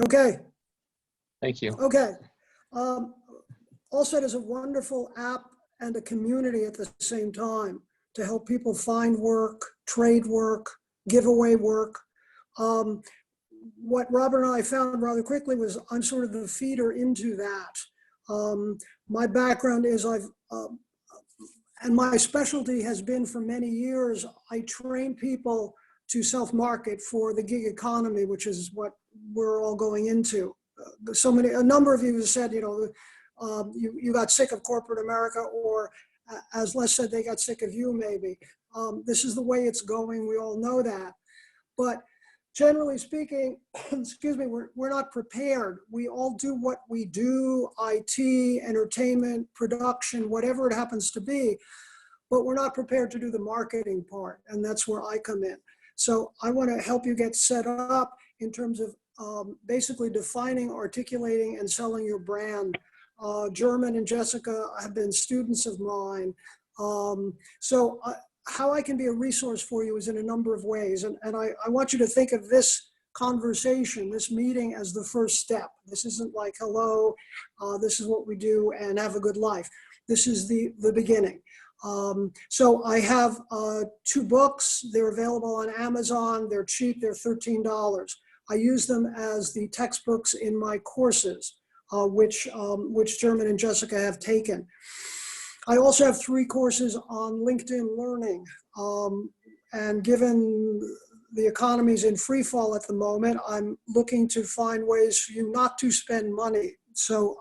Okay, Thank you. okay. Um, Alset is a wonderful app and a community at the same time to help people find work, trade work, give away work. Um, what Robert and I found rather quickly was I'm sort of the feeder into that. My background is and my specialty has been for many years, I train people to self-market for the gig economy, which is what we're all going into. A number of you have said, you got sick of corporate America, or as Les said, they got sick of you maybe. This is the way it's going, we all know that. But generally speaking, excuse me, we're not prepared. We all do what we do, IT, entertainment, production, whatever it happens to be, but we're not prepared to do the marketing part, and that's where I come in. So I want to help you get set up in terms of basically defining, articulating, and selling your brand. German and Jessica have been students of mine. How I can be a resource for you is in a number of ways. And I want you to think of this conversation, this meeting, as the first step. This isn't like, hello, this is what we do and have a good life. This is the beginning. So I have 2 books. They're available on Amazon. They're cheap. They're $13. I use them as the textbooks in my courses, which German and Jessica have taken. I also have 3 courses on LinkedIn Learning. And given the economy's in free fall at the moment, I'm looking to find ways for you not to spend money. So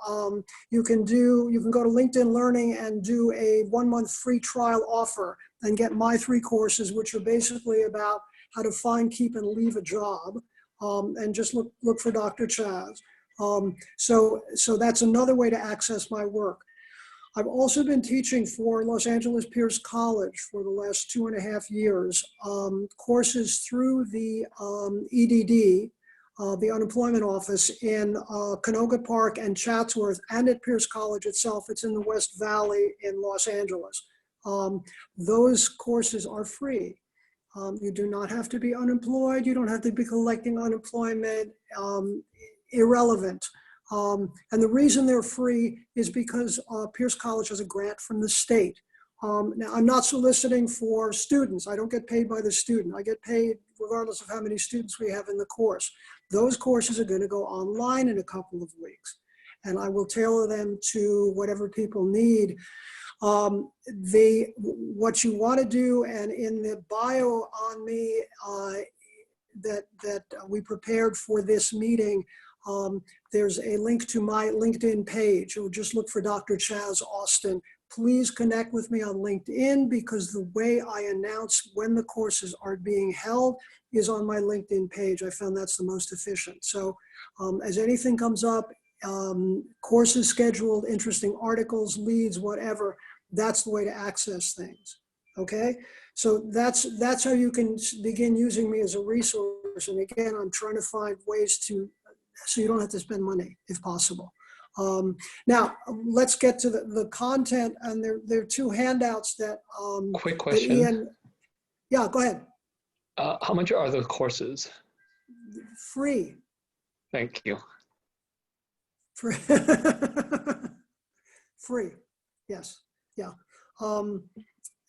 you can go to LinkedIn Learning and do a 1-month free trial offer and get my 3 courses, which are basically about how to find, keep, and leave a job. And just look for Dr. Chaz. So that's another way to access my work. I've also been teaching for Los Angeles Pierce College for the last 2.5 years, courses through the EDD, the unemployment office in Canoga Park and Chatsworth, and at Pierce College itself. It's in the West Valley in Los Angeles. Those courses are free. You do not have to be unemployed. You don't have to be collecting unemployment, irrelevant. And the reason they're free is because Pierce College has a grant from the state. Now, I'm not soliciting for students. I don't get paid by the student. I get paid regardless of how many students we have in the course. Those courses are going to go online in a couple of weeks, and I will tailor them to whatever people need. What you want to do, and in the bio on me that we prepared for this meeting, there's a link to my LinkedIn page. Or just look for Dr. Chaz Austin. Please connect with me on LinkedIn, because the way I announce when the courses are being held is on my LinkedIn page. I found that's the most efficient. So as anything comes up, courses scheduled, interesting articles, leads, whatever, that's the way to access things. Okay, so that's how you can begin using me as a resource. And again, I'm trying to find ways so you don't have to spend money if possible. Now, let's get to the content, and there are 2 handouts that Quick question. Ian, yeah, go ahead. How much are the courses? Free. Thank you. Free. Free, yes, yeah.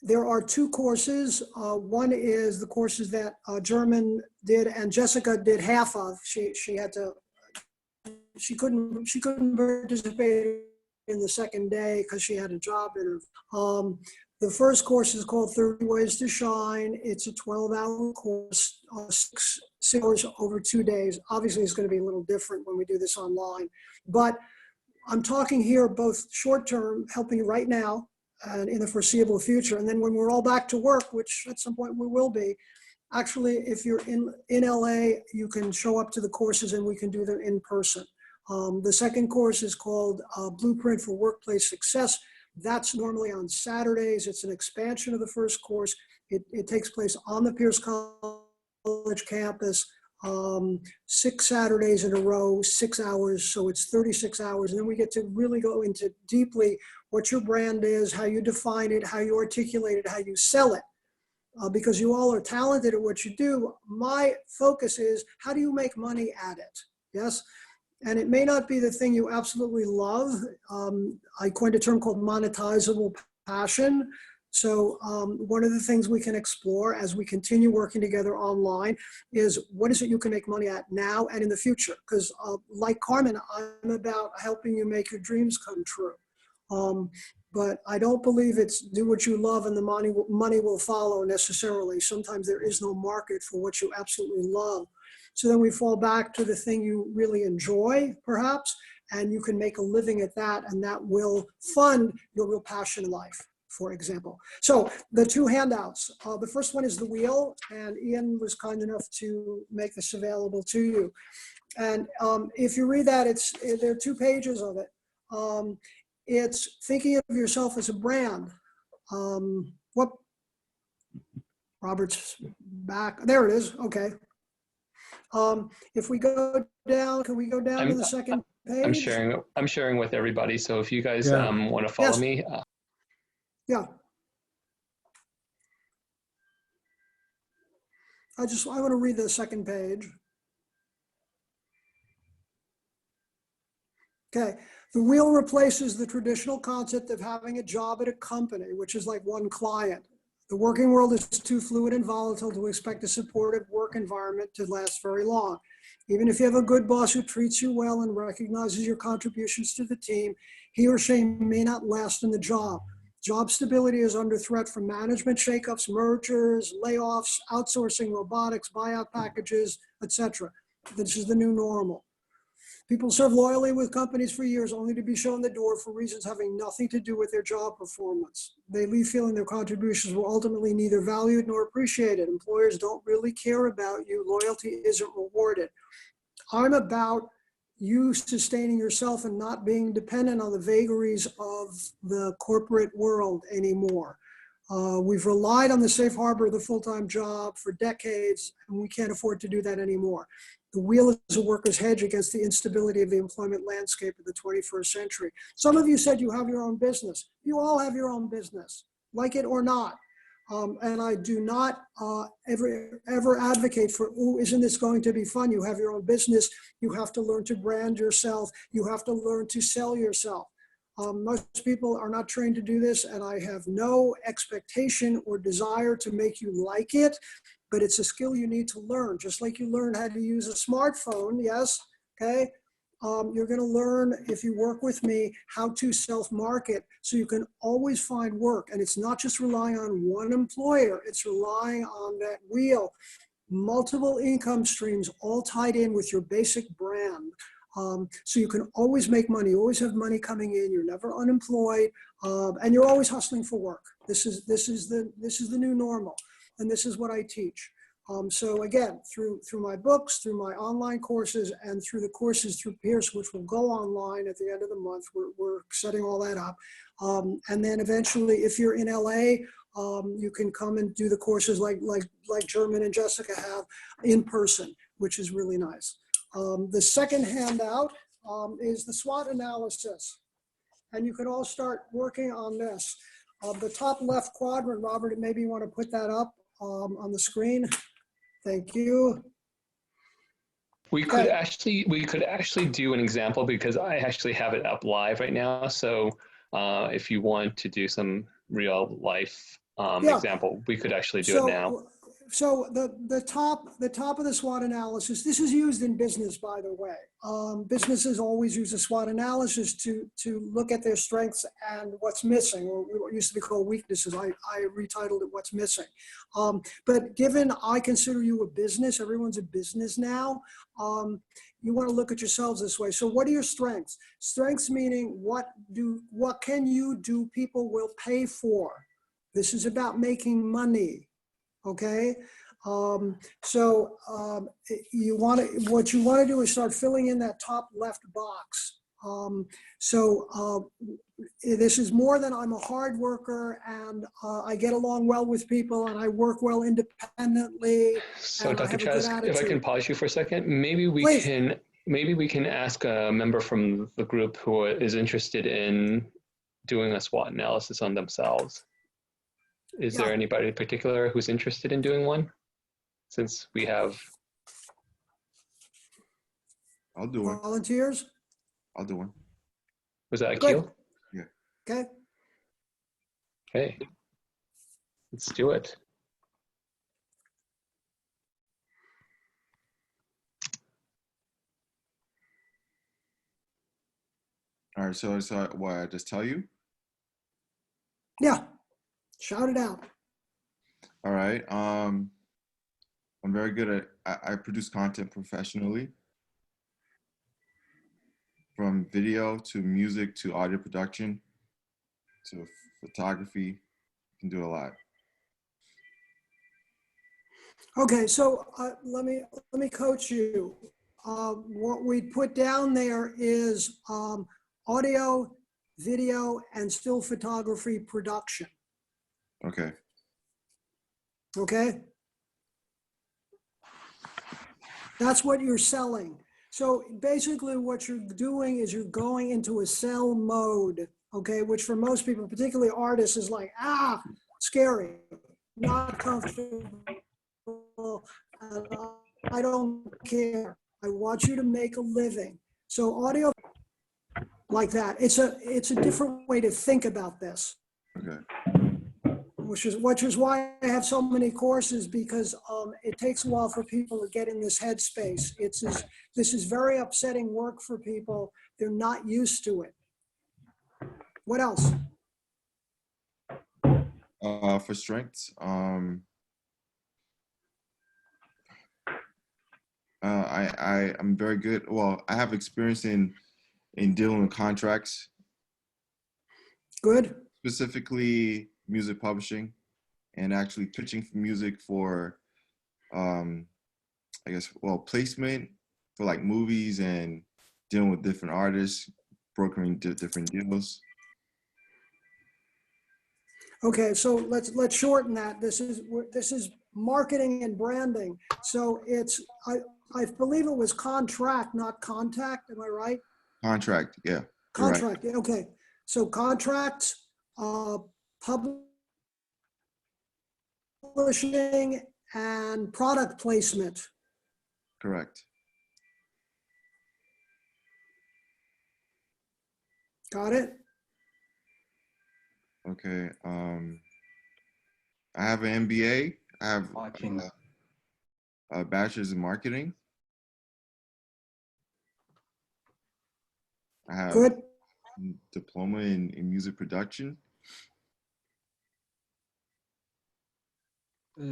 There are 2 courses. One is the courses that German did and Jessica did half of. She couldn't participate in the second day because she had a job interview. The first course is called 30 Ways to Shine. It's a 12-hour course, 6 hours over 2 days. Obviously, it's going to be a little different when we do this online. But I'm talking here both short-term, helping you right now, and in the foreseeable future. And then when we're all back to work, which at some point we will be, actually, if you're in LA, you can show up to the courses and we can do them in person. The second course is called Blueprint for Workplace Success. That's normally on Saturdays. It's an expansion of the first course. It takes place on the Pierce College campus, 6 Saturdays in a row, 6 hours. So it's 36 hours. And then we get to really go into deeply what your brand is, how you define it, how you articulate it, how you sell it. Because you all are talented at what you do. My focus is, how do you make money at it? Yes. And it may not be the thing you absolutely love. I coined a term called monetizable passion. So one of the things we can explore as we continue working together online is what is it you can make money at now and in the future? Because like Carmen, I'm about helping you make your dreams come true. But I don't believe it's do what you love and the money will follow necessarily. Sometimes there is no market for what you absolutely love. So then we fall back to the thing you really enjoy, perhaps, and you can make a living at that, and that will fund your real passion in life, for example. So the two handouts, the first one is the wheel, and Ian was kind enough to make this available to you. And if you read that, there are 2 pages of it. It's thinking of yourself as a brand. What? Robert's back. There it is. Okay. If we go down, can we go down to the second page? I'm sharing with everybody. So if you guys want to follow me. Yeah. I want to read the second page. Okay. The wheel replaces the traditional concept of having a job at a company, which is like one client. The working world is too fluid and volatile to expect a supportive work environment to last very long. Even if you have a good boss who treats you well and recognizes your contributions to the team, he or she may not last in the job. Job stability is under threat from management shakeups, mergers, layoffs, outsourcing, robotics, buyout packages, etc. This is the new normal. People serve loyally with companies for years only to be shown the door for reasons having nothing to do with their job performance. They leave feeling their contributions were ultimately neither valued nor appreciated. Employers don't really care about you. Loyalty isn't rewarded. I'm about you sustaining yourself and not being dependent on the vagaries of the corporate world anymore. We've relied on the safe harbor of the full-time job for decades, and we can't afford to do that anymore. The wheel is a worker's hedge against the instability of the employment landscape of the 21st century. Some of you said you have your own business. You all have your own business, like it or not. And I do not ever advocate for, oh, isn't this going to be fun? You have your own business. You have to learn to brand yourself. You have to learn to sell yourself. Most people are not trained to do this, and I have no expectation or desire to make you like it, but it's a skill you need to learn, just like you learn how to use a smartphone, yes, okay? You're gonna learn, if you work with me, how to self-market so you can always find work. And it's not just relying on one employer, it's relying on that wheel. Multiple income streams all tied in with your basic brand. So you can always make money, you always have money coming in, you're never unemployed, and you're always hustling for work. This is the new normal, and this is what I teach. So again, through my books, through my online courses, and through the courses through Pierce, which will go online at the end of the month, we're setting all that up. And then eventually, if you're in LA, you can come and do the courses like German and Jessica have in person, which is really nice. The second handout is the SWOT analysis. And you can all start working on this. The top left quadrant, Robert, maybe you want to put that up on the screen. Thank you. We could actually do an example because I actually have it up live right now. So if you want to do some real life example, we could actually do it now. So the top of the SWOT analysis, this is used in business, by the way. Businesses always use a SWOT analysis to look at their strengths and what's missing, or what used to be called weaknesses. I retitled it What's Missing. But given I consider you a business, everyone's a business now, you want to look at yourselves this way. So what are your strengths? Strengths meaning what can you do people will pay for? This is about making money. Okay, what you want to do is start filling in that top left box. This is more than I'm a hard worker and I get along well with people and I work well independently. So Dr. Chaz, if I can pause you for a second, maybe we can ask a member from the group who is interested in doing a SWOT analysis on themselves. Is there anybody in particular who's interested in doing one? Since we have. I'll do one. Volunteers? I'll do one. Was that Good. Akil? Yeah. Okay. Okay. Let's do it. All right. So what I just tell you? Yeah. Shout it out. All right. I'm very good at, I produce content professionally. From video to music to audio production to photography, you can do a lot. Okay, so let me coach you. What we put down there is audio, video, and still photography production. Okay. Okay? That's what you're selling. So basically what you're doing is you're going into a sell mode, okay, which for most people, particularly artists, is like, scary, not comfortable. I don't care. I want you to make a living. So audio like that, it's a different way to think about this. Okay. Which is why I have so many courses, because it takes a while for people to get in this headspace. This is very upsetting work for people. They're not used to it. What else? For strengths, I'm very good. Well, I have experience in dealing with contracts. Good. Specifically music publishing and actually pitching for music for I guess, well, placement for like movies and dealing with different artists, brokering different deals. Okay, so let's shorten that. This is marketing and branding. So it's I believe it was contract, not contact. Am I right? Contract, yeah. Contract. Right. Okay. So contracts, publishing, and product placement. Correct. Got it? Okay. I have an MBA. I have a bachelor's in marketing. I have Good. a diploma in music production.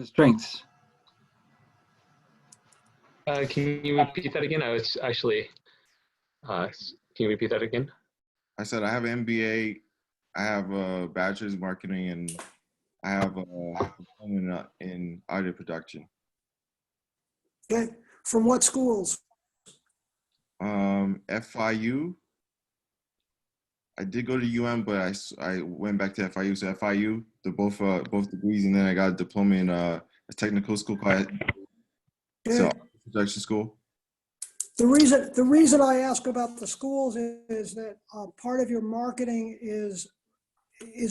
Strengths. Can you repeat that again? I was actually, can you repeat that again? I said I have an MBA, I have a bachelor's in marketing, and I have a diploma in audio production. Okay. From what schools? FIU. I did go to UM, but I went back to FIU. So FIU, both degrees, and then I got a diploma in a technical school called production school. The reason I ask about the schools is that part of your marketing is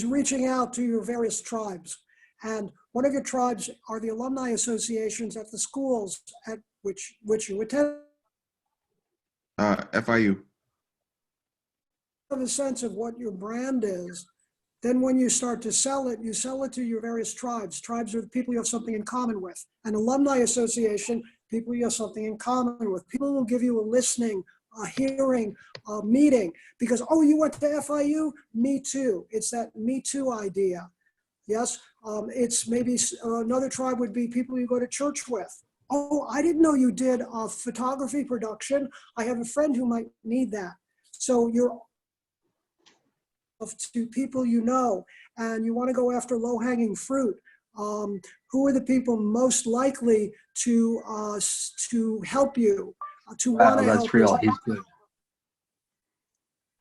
reaching out to your various tribes, and one of your tribes are the alumni associations at the schools at which you attend. FIU. Have a sense of what your brand is. Then when you start to sell it, you sell it to your various tribes. Tribes are the people you have something in common with. An alumni association, people you have something in common with. People will give you a listening, a hearing, a meeting, because, oh, you went to FIU? Me too. It's that me too idea. Yes, it's maybe another tribe would be people you go to church with. Oh, I didn't know you did photography production. I have a friend who might need that. So you're to people you know, and you want to go after low-hanging fruit. Who are the people most likely to help you, to want to help That's real. you? He's good.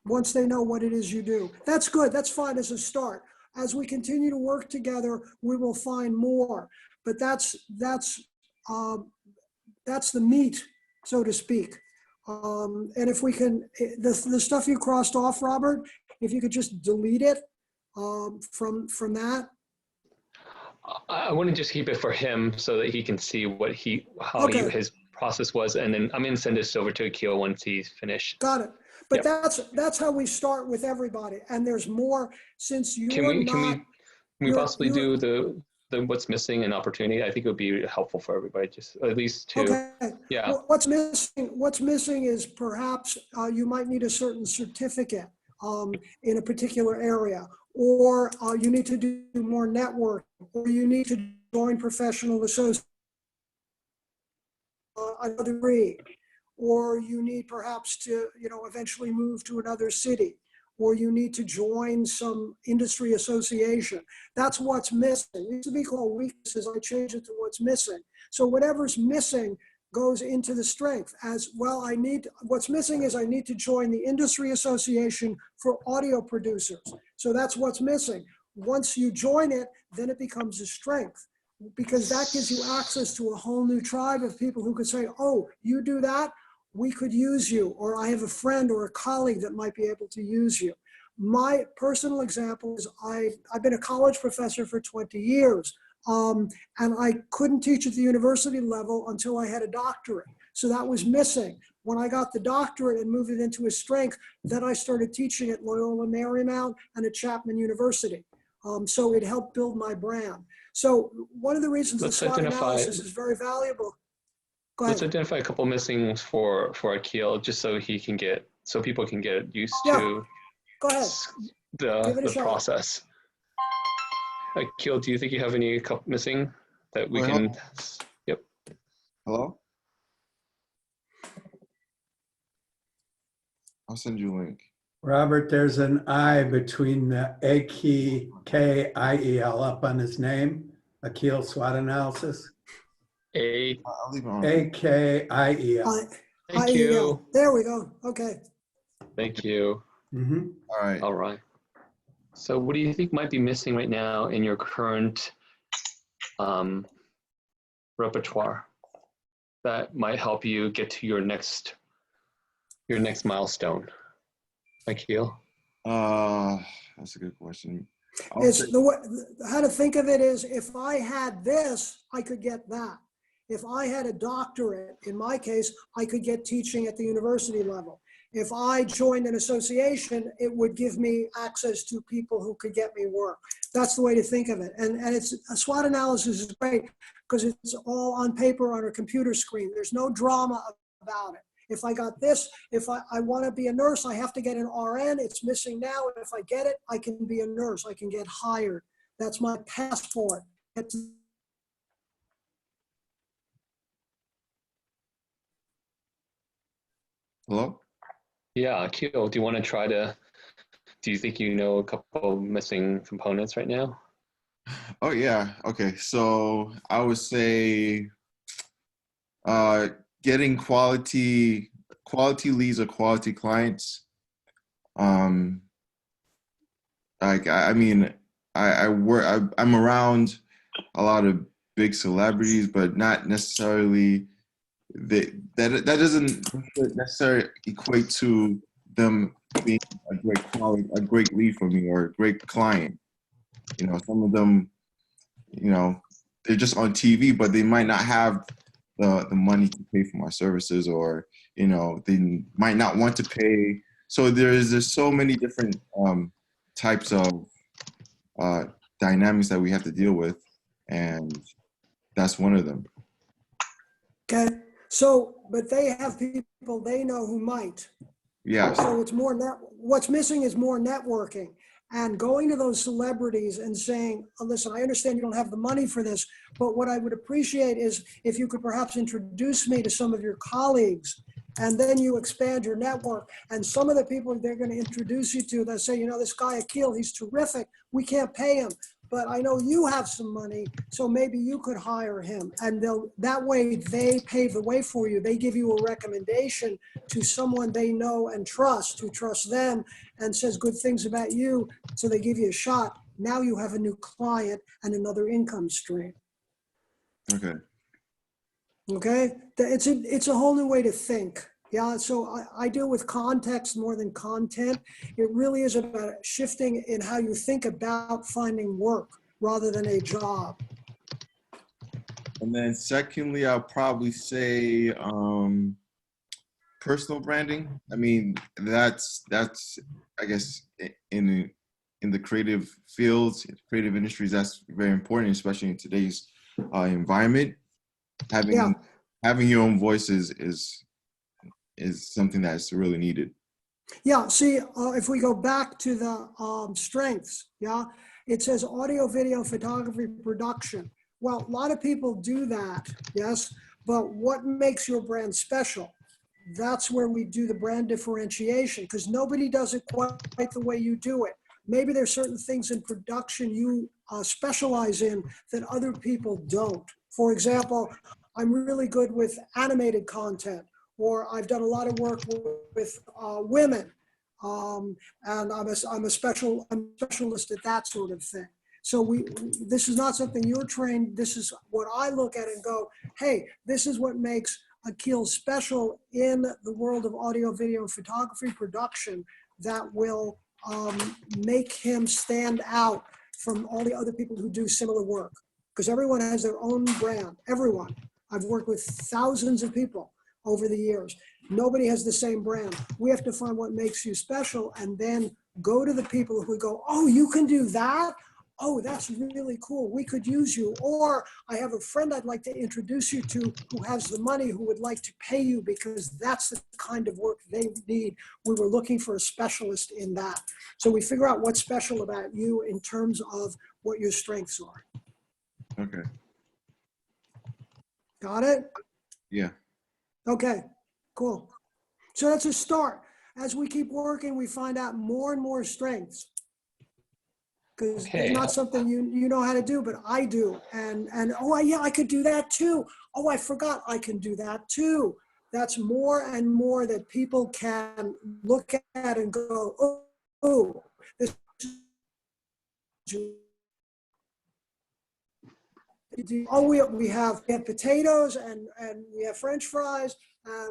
Once they know what it is you do. That's good. That's fine as a start. As we continue to work together, we will find more. But that's the meat, so to speak. And if we can, the stuff you crossed off, Robert, if you could just delete it from that. I want to just keep it for him so that he can see what his process was, and then I'm going to send this over to Akil once he's finished. Got it. But Yep. that's how we start with everybody. And there's more, since you're Can we you're- possibly you're- do the what's missing and opportunity? I think it would be helpful for everybody, just at least to, Okay. yeah. Well, what's missing is perhaps you might need a certain certificate in a particular area, or you need to do more network, or you need to join professional associations, a degree, or you need perhaps to, eventually move to another city, or you need to join some industry association. That's what's missing. It used to be called weaknesses. I changed it to what's missing. So whatever's missing goes into the strength as well. What's missing is I need to join the industry association for audio producers. So that's what's missing. Once you join it, then it becomes a strength, because that gives you access to a whole new tribe of people who could say, oh, you do that? We could use you, or I have a friend or a colleague that might be able to use you. My personal example is I've been a college professor for 20 years, and I couldn't teach at the university level until I had a doctorate. So that was missing. When I got the doctorate and moved it into a strength, then I started teaching at Loyola Marymount and at Chapman University. So it helped build my brand. So one of the reasons the SWOT analysis is very valuable. Let's identify a couple missing for Akil, just so people can get used to Go ahead. the process. Akil, do you think you have any missing that we can? Yep. Hello? I'll send you a link. Robert, there's an I between the A-K-I-E-L up on his name. Akil SWOT analysis. I'll leave it on. A-K-I-E-L. Thank you. There we go. Okay. Thank you. Mm-hmm. All right. All right. So what do you think might be missing right now in your current repertoire that might help you get to your next milestone? Akil? That's a good question. How to think of it is, if I had this, I could get that. If I had a doctorate, in my case, I could get teaching at the university level. If I joined an association, it would give me access to people who could get me work. That's the way to think of it. And it's a SWOT analysis is great because it's all on paper on a computer screen. There's no drama about it. If I got this, if I want to be a nurse, I have to get an RN. It's missing now. If I get it, I can be a nurse. I can get hired. That's my passport. Hello? Yeah, Akil, do you want to do you think you know a couple missing components right now? Oh, yeah. Okay. So I would say getting quality leads or quality clients. I'm around a lot of big celebrities, but not necessarily that doesn't necessarily equate to them being a great lead for me or a great client. Some of them, they're just on TV, but they might not have the money to pay for my services, or they might not want to pay. So there's so many different types of dynamics that we have to deal with, and that's one of them. Okay. So, but they have people they know who might. Yeah. So it's more what's missing is more networking and going to those celebrities and saying, oh, listen, I understand you don't have the money for this, but what I would appreciate is if you could perhaps introduce me to some of your colleagues, and then you expand your network. And some of the people they're going to introduce you to, they'll say, this guy Akil, he's terrific. We can't pay him, but I know you have some money, so maybe you could hire him. And that way they pave the way for you. They give you a recommendation to someone they know and trust, who trusts them and says good things about you. So they give you a shot. Now you have a new client and another income stream. Okay. Okay, it's a whole new way to think. Yeah, so I deal with context more than content. It really is about shifting in how you think about finding work rather than a job. And then secondly, I'll probably say personal branding. I mean, that's I guess in the creative fields, creative industries, that's very important, especially in today's environment. Yeah. Having your own voice is something that's really needed. Yeah, see, if we go back to the strengths, yeah, it says audio, video, photography, production. Well, a lot of people do that, yes, but what makes your brand special? That's where we do the brand differentiation, because nobody does it quite the way you do it. Maybe there's certain things in production you specialize in that other people don't. For example, I'm really good with animated content, or I've done a lot of work with women, and I'm a specialist at that sort of thing. So this is not something you're trained. This is what I look at and go, hey, this is what makes Akil special in the world of audio, video, and photography production that will make him stand out from all the other people who do similar work. Because everyone has their own brand, everyone. I've worked with thousands of people over the years. Nobody has the same brand. We have to find what makes you special and then go to the people who go, oh, you can do that? Oh, that's really cool. We could use you. Or I have a friend I'd like to introduce you to who has the money, who would like to pay you because that's the kind of work they need. We were looking for a specialist in that. So we figure out what's special about you in terms of what your strengths are. Okay. Got it? Yeah. Okay, cool. So that's a start. As we keep working, we find out more and more strengths. Because it's not something you know how to do, but I do. And oh, yeah, I could do that too. Oh, I forgot I can do that too. That's more and more that people can look at and go, oh, this we have potatoes and we have French fries,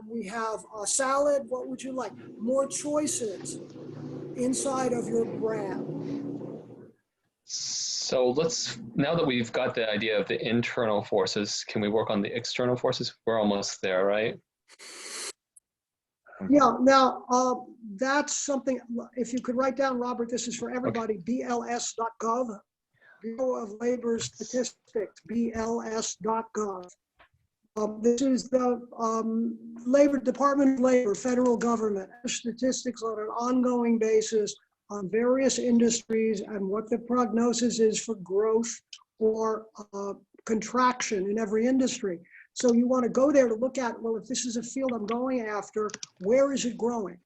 we have a salad. What would you like? More choices inside of your brand. So now that we've got the idea of the internal forces, can we work on the external forces? We're almost there, right? Yeah, now that's something, if you could write down, Robert, this is for everybody, okay. BLS.gov, Bureau of Labor Statistics, BLS.gov. This is the Labor Department of Labor, federal government, statistics on an ongoing basis on various industries and what the prognosis is for growth or contraction in every industry. So you want to go there to look at, well, if this is a field I'm going after, where is it growing?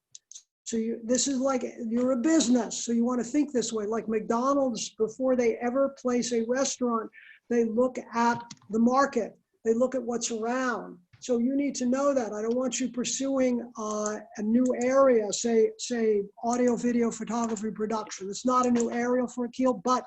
So this is like, you're a business, so you want to think this way. Like McDonald's, before they ever place a restaurant, they look at the market. They look at what's around. So you need to know that. I don't want you pursuing a new area, say audio, video, photography, production. It's not a new area for Akil, but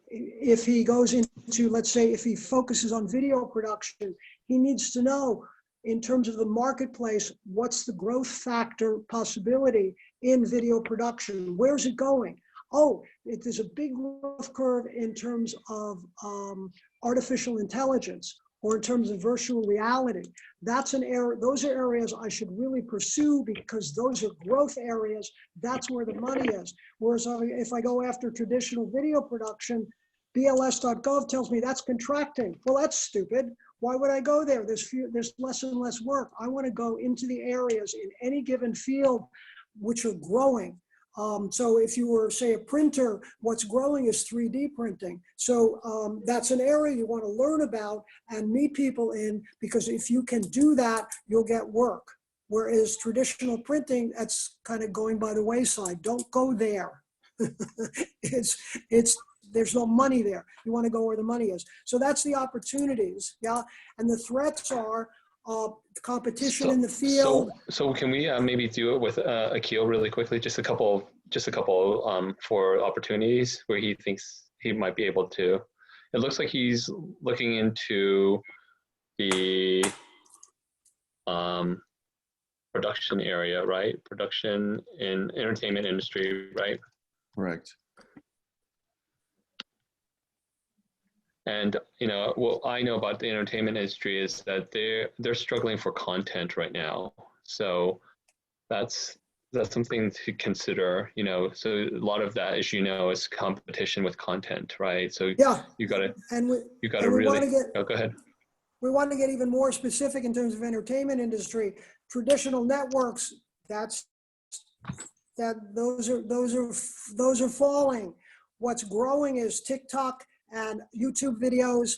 if he goes into, let's say, if he focuses on video production, he needs to know in terms of the marketplace, what's the growth factor possibility in video production? Where's it going? Oh, there's a big growth curve in terms of artificial intelligence, or in terms of virtual reality. That's an area, those are areas I should really pursue because those are growth areas. That's where the money is. Whereas if I go after traditional video production, BLS.gov tells me that's contracting. Well, that's stupid. Why would I go there? There's less and less work. I want to go into the areas in any given field which are growing. So if you were, say, a printer, what's growing is 3D printing. So that's an area you want to learn about and meet people in, because if you can do that, you'll get work. Whereas traditional printing, that's kind of going by the wayside. Don't go there. There's no money there. You want to go where the money is. So that's the opportunities, yeah? And the threats are competition in the field. So can we maybe do it with Akil really quickly? Just a couple for opportunities where he thinks he might be able to. It looks like he's looking into the production area, right? Production in entertainment industry, right? Correct. And what I know about the entertainment industry is that they're struggling for content right now. So that's something to consider. So a lot of that, as is competition with content, right? So Yeah. you gotta we really. want to get, Oh, go ahead. we want to get even more specific in terms of entertainment industry. Traditional networks, those are falling. What's growing is TikTok and YouTube videos,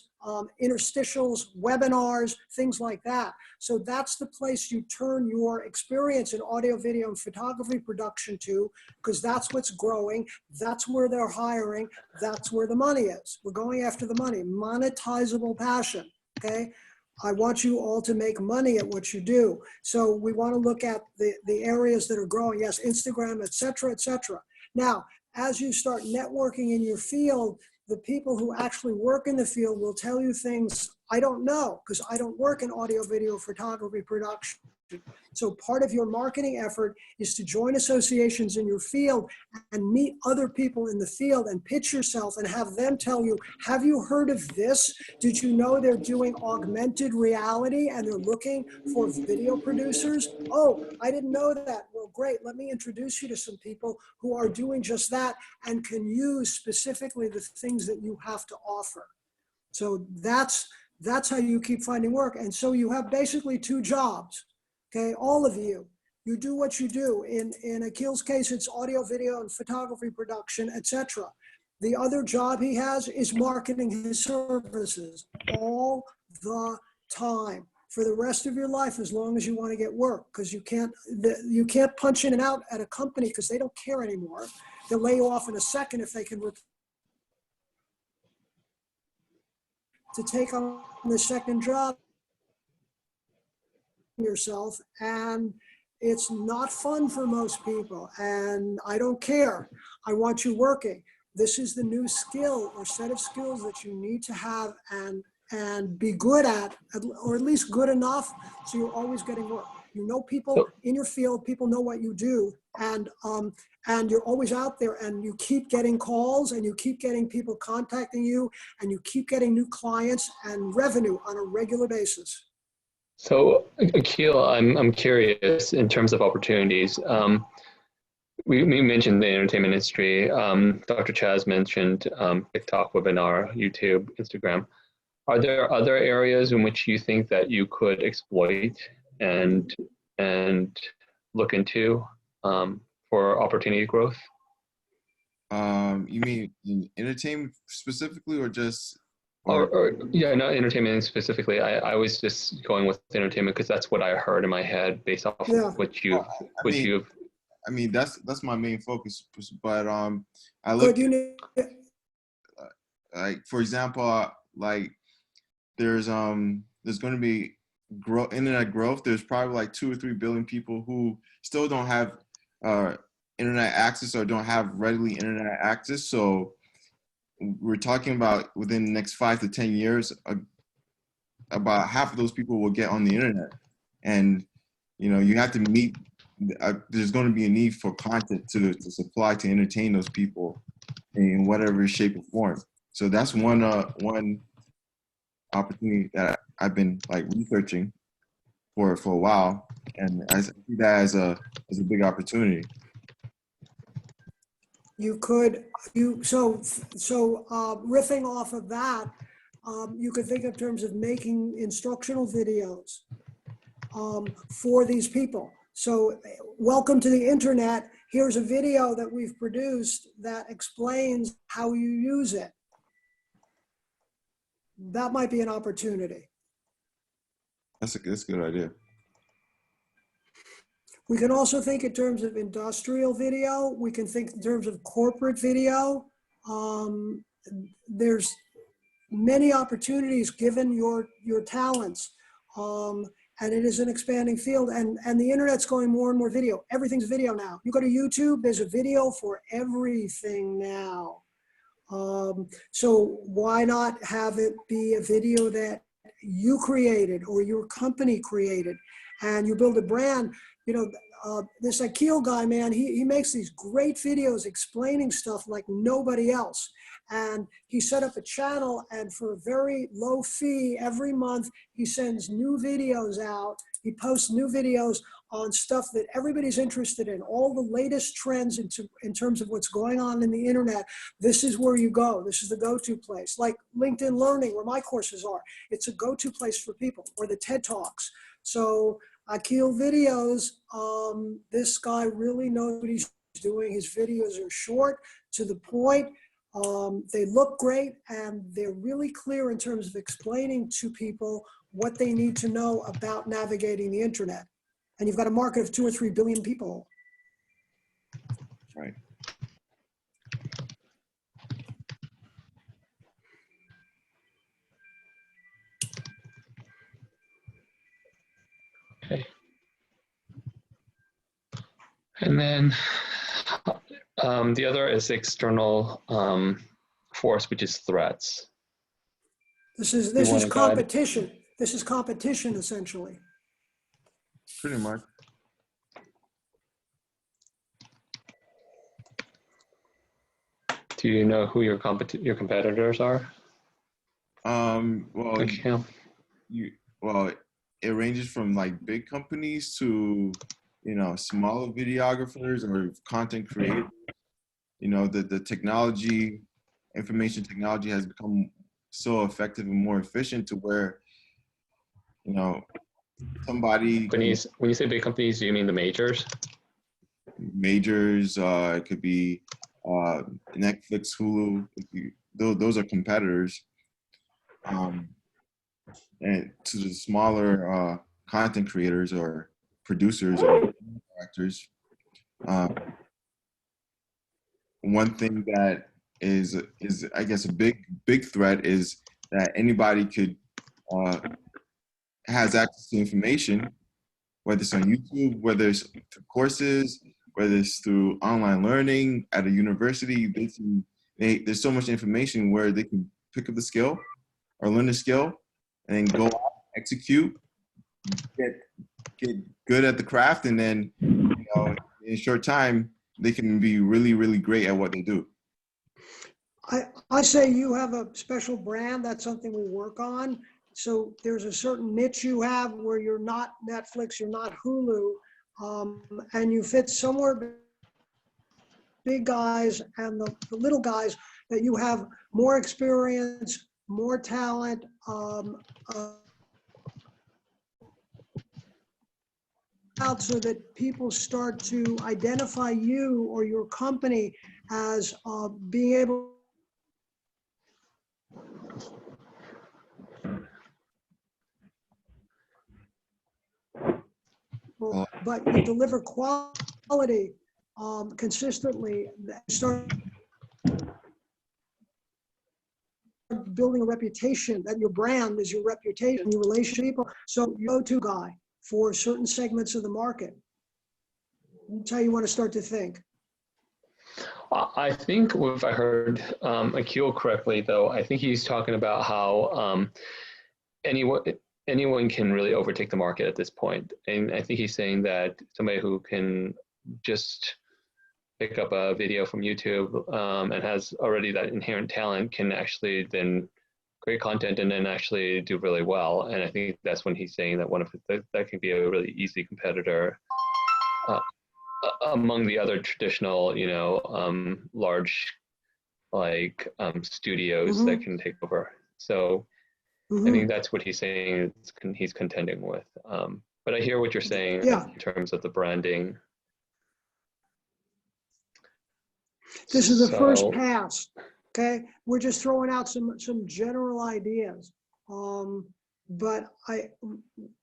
interstitials, webinars, things like that. So that's the place you turn your experience in audio, video, and photography production to, because that's what's growing. That's where they're hiring. That's where the money is. We're going after the money, monetizable passion, okay? I want you all to make money at what you do. So we want to look at the areas that are growing. Yes, Instagram, et cetera, et cetera. Now, as you start networking in your field, the people who actually work in the field will tell you things I don't know, because I don't work in audio, video, photography production. So part of your marketing effort is to join associations in your field and meet other people in the field and pitch yourself and have them tell you, have you heard of this? Did you know they're doing augmented reality and they're looking for video producers? Oh, I didn't know that. Well, great. Let me introduce you to some people who are doing just that and can use specifically the things that you have to offer. So that's how you keep finding work. And so you have basically two jobs. Okay, all of you do what you do. In Akhil's case, it's audio, video, and photography production, etc. The other job he has is marketing his services all the time for the rest of your life, as long as you want to get work, because you can't punch in and out at a company because they don't care anymore. They'll lay you off in a second if they can to take on the second job yourself, and it's not fun for most people, and I don't care. I want you working. This is the new skill or set of skills that you need to have and be good at, or at least good enough so you're always getting work. You know people in your field, people know what you do, and you're always out there, and you keep getting calls, and you keep getting people contacting you, and you keep getting new clients and revenue on a regular basis. So, Akhil, I'm curious in terms of opportunities. We mentioned the entertainment industry. Dr. Chaz mentioned TikTok, webinar, YouTube, Instagram. Are there other areas in which you think that you could exploit and look into for opportunity growth? You mean in entertainment specifically, or just? Yeah, not entertainment specifically. I was just going with entertainment because that's what I heard in my head based off of what you've. I mean, that's my main focus. But I look at, like, for example, like there's going to be internet growth. There's probably like 2 or 3 billion people who still don't have internet access or don't have readily internet access. So we're talking about within the next 5 to 10 years, about half of those people will get on the internet, and you have to meet. There's going to be a need for content to supply to entertain those people in whatever shape or form. So that's one opportunity that I've been like researching for a while, and I see that as a big opportunity. Riffing off of that, you could think in terms of making instructional videos for these people. So welcome to the internet. Here's a video that we've produced that explains how you use it. That might be an opportunity. That's a good idea. We can also think in terms of industrial video. We can think in terms of corporate video. There's many opportunities given your talents. And it is an expanding field, and the internet's going more and more video. Everything's video now. You go to YouTube, there's a video for everything now. So why not have it be a video that you created or your company created, and you build a brand? this Akil guy, man, he makes these great videos explaining stuff like nobody else. And he set up a channel, and for a very low fee every month, he sends new videos out. He posts new videos on stuff that everybody's interested in, all the latest trends in terms of what's going on in the internet. This is where you go. This is the go-to place. Like LinkedIn Learning, where my courses are. It's a go-to place for people, or the TED Talks. So Akil videos, this guy really knows what he's doing. His videos are short, to the point. They look great, and they're really clear in terms of explaining to people what they need to know about navigating the internet. And you've got a market of 2 or 3 billion people. Right. Okay. And then the other is external force, which is threats. This is competition. This is competition, essentially. Pretty much. Do you know who your competitors are? Well, Okay. It ranges from like big companies to, smaller videographers or content creators. The technology, information technology has become so effective and more efficient to where, somebody. When you say big companies, do you mean the majors? Majors, it could be Netflix, Hulu. Those are competitors. And to the smaller content creators or producers or actors, one thing that is I guess a big threat is that anybody could has access to information, whether it's on YouTube, whether it's through courses, whether it's through online learning at a university. There's so much information where they can pick up the skill or learn the skill and then go out, execute, get good at the craft, and then in a short time they can be really, really great at what they do. I say you have a special brand. That's something we work on. So there's a certain niche you have where you're not Netflix, you're not Hulu, and you fit somewhere big guys and the little guys, that you have more experience, more talent, out so that people start to identify you or your company as being able but you deliver quality consistently, start building a reputation, that your brand is your reputation, your relationship with people. So you go-to guy for certain segments of the market. That's how you want to start to think. I think if I heard Akil correctly, though, I think he's talking about how anyone can really overtake the market at this point. And I think he's saying that somebody who can just pick up a video from YouTube and has already that inherent talent can actually then create content and then actually do really well. And I think that's when he's saying that that can be a really easy competitor among the other traditional, large studios that can take over. So I think that's what he's saying he's contending with. But I hear what you're saying in terms of the branding. This is the first pass, okay? We're just throwing out some general ideas. But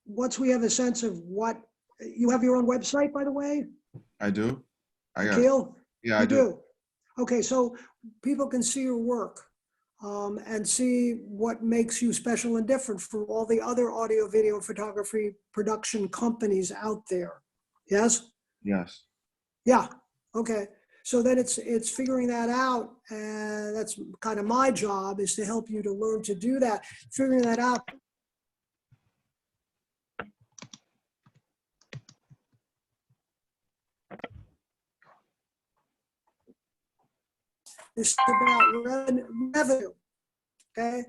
once we have a sense of what, you have your own website, by the way? I do. Akil? Yeah, I do. Okay, so people can see your work and see what makes you special and different from all the other audio, video, photography production companies out there. Yes? Yes. Yeah, okay. So then it's figuring that out, and that's kind of my job, is to help you to learn to do that. Figuring that out. This is about revenue, okay?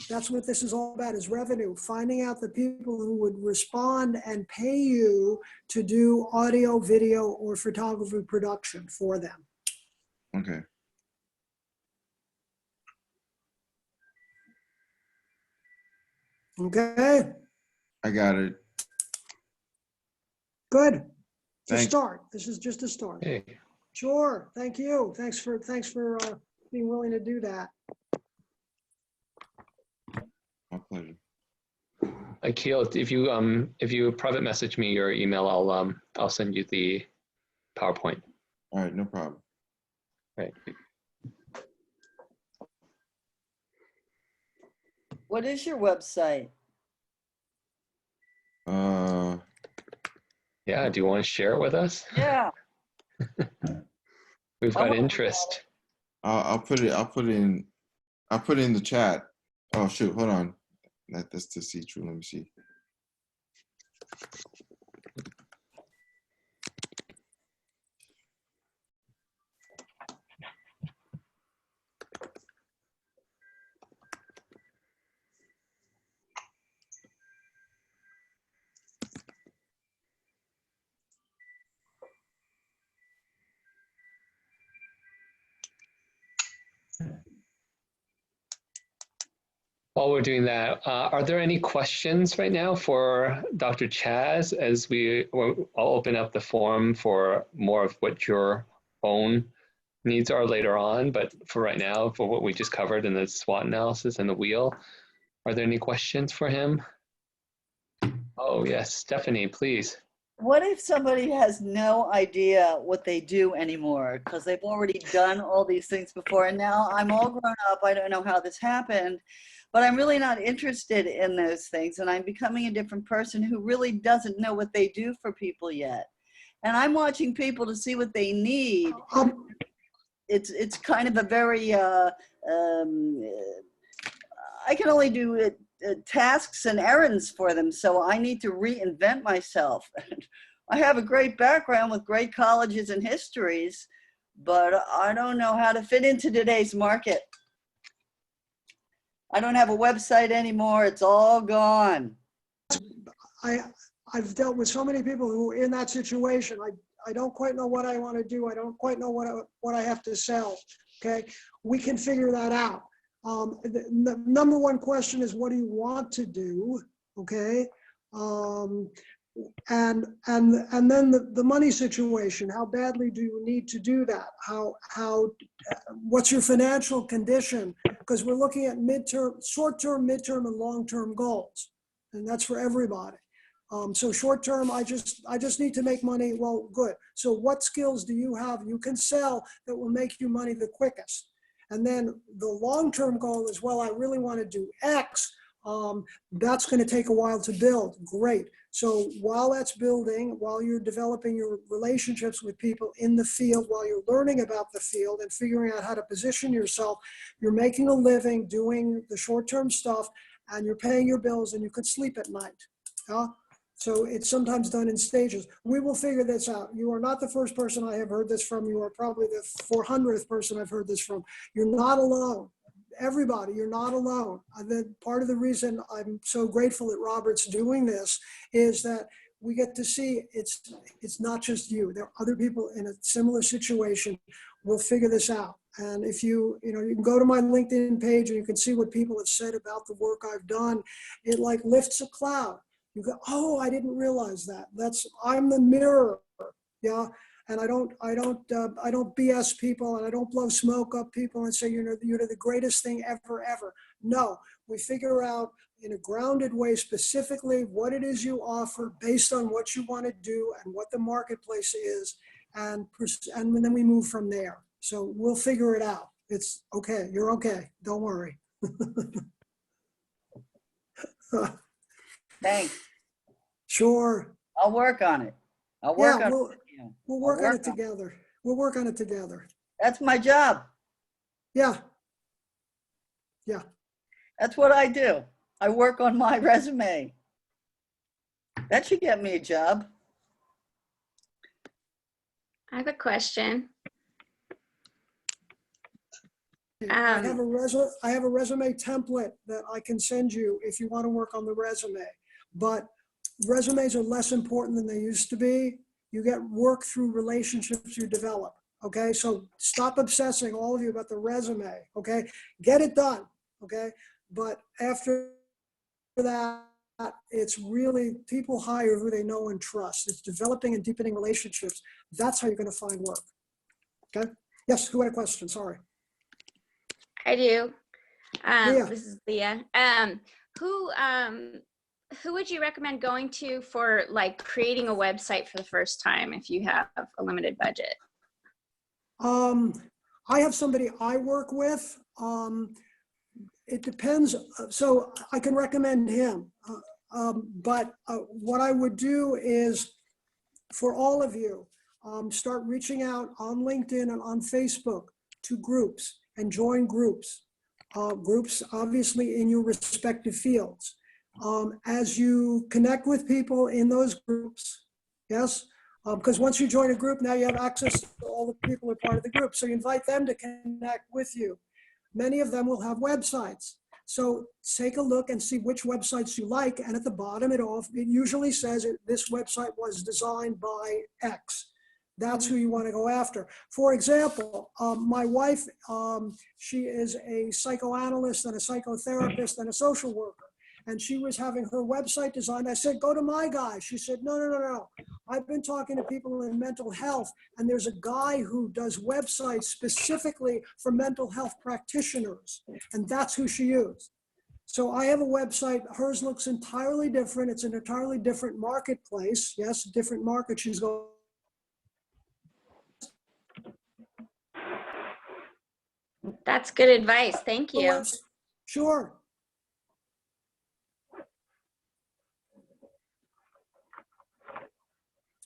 That's what this is all about, is revenue. Finding out the people who would respond and pay you to do audio, video, or photography production for them. Okay. Okay, I got it. good. It's a Thanks. start. This is just a start. Hey, Sure, thank you. Thanks for being willing to do that. My pleasure. Akil, if you private message me your email, I'll send you the PowerPoint. All right, no problem. Right. What is your website? Yeah, do you want to share it with us? Yeah. We've got interest. I'll put it in the chat. Oh shoot, hold on. That's to see true. Let me see. While we're doing that, are there any questions right now for Dr. Chaz as I'll open up the forum for more of what your own needs are later on, but for right now, for what we just covered in the SWOT analysis and the wheel, are there any questions for him? Oh yes, Stephanie, please. What if somebody has no idea what they do anymore because they've already done all these things before, and now I'm all grown up, I don't know how this happened, but I'm really not interested in those things, and I'm becoming a different person who really doesn't know what they do for people yet. And I'm watching people to see what they need. It's kind of a very, I can only do tasks and errands for them, so I need to reinvent myself. I have a great background with great colleges and histories, but I don't know how to fit into today's market. I don't have a website anymore. It's all gone. I've dealt with so many people who are in that situation. I don't quite know what I want to do. I don't quite know what I have to sell. Okay, we can figure that out. The number one question is, what do you want to do? Okay, and then the money situation. How badly do you need to do that? What's your financial condition? Because we're looking at short-term, midterm, and long-term goals, and that's for everybody. So short-term, I just need to make money. Well, good. So what skills do you have you can sell that will make you money the quickest? And then the long-term goal is, well, I really want to do X. That's going to take a while to build. Great. So while that's building, while you're developing your relationships with people in the field, while you're learning about the field and figuring out how to position yourself, you're making a living doing the short-term stuff, and you're paying your bills, and you could sleep at night. So it's sometimes done in stages. We will figure this out. You are not the first person I have heard this from. You are probably the 400th person I've heard this from. You're not alone. Everybody, you're not alone. Part of the reason I'm so grateful that Robert's doing this is that we get to see it's not just you. There are other people in a similar situation. We'll figure this out. And if you can go to my LinkedIn page and you can see what people have said about the work I've done. It like lifts a cloud. You go, oh, I didn't realize that. I'm the mirror, yeah. And I don't BS people, and I don't blow smoke up people and say you're the greatest thing ever. No, we figure out in a grounded way specifically what it is you offer based on what you want to do and what the marketplace is, and then we move from there. So we'll figure it out. It's okay. You're okay. Don't worry. Thanks. Sure. I'll work on it. I'll work on it. We'll work on it together. We'll work on it together. That's my job. Yeah. That's what I do. I work on my resume. That should get me a job. I have a question. I have a resume template that I can send you if you want to work on the resume. But resumes are less important than they used to be. You get work through relationships you develop. Okay, so stop obsessing, all of you, about the resume. Okay, get it done. Okay, but after that, it's really people hire who they know and trust. It's developing and deepening relationships. That's how you're going to find work. Okay. Yes. Who had a question? Sorry. I do. Leah. This is Leah. Who would you recommend going to for like creating a website for the first time if you have a limited budget? I have somebody I work with. It depends. So I can recommend him. But what I would do is, for all of you, start reaching out on LinkedIn and on Facebook to groups and join groups. Groups, obviously, in your respective fields. As you connect with people in those groups, yes, because once you join a group, now you have access to all the people who are part of the group. So you invite them to connect with you. Many of them will have websites. So take a look and see which websites you like. And at the bottom, it usually says this website was designed by X. That's who you want to go after. For example, my wife, she is a psychoanalyst and a psychotherapist and a social worker. And she was having her website designed. I said, go to my guy. She said, no. I've been talking to people in mental health, and there's a guy who does websites specifically for mental health practitioners. And that's who she used. So I have a website. Hers looks entirely different. It's an entirely different marketplace. Yes, different market she's going. That's good advice. Thank you. Sure.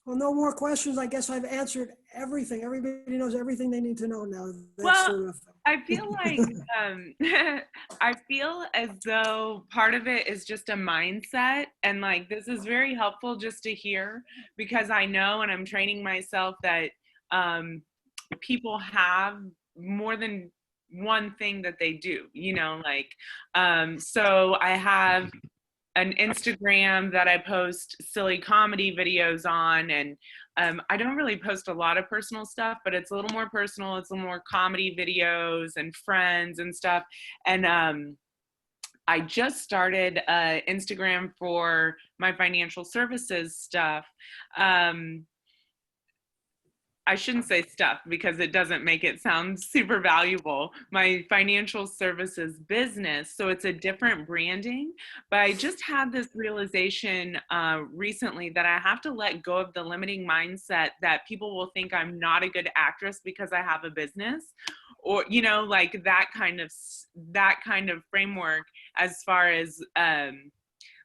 Well, no more questions. I guess I've answered everything. Everybody knows everything they need to know now. That's terrific. I feel like I feel as though part of it is just a mindset, and like this is very helpful just to hear, because I know, and I'm training myself, that people have more than one thing that they do, you know, like so I have an Instagram that I post silly comedy videos on, and I don't really post a lot of personal stuff, but it's a little more personal. It's a little more comedy videos and friends and stuff. And I just started Instagram for my financial services stuff. I shouldn't say stuff because it doesn't make it sound super valuable. My financial services business. So it's a different branding, but I just had this realization recently that I have to let go of the limiting mindset that people will think I'm not a good actress because I have a business, or, you know, like that kind of framework as far as,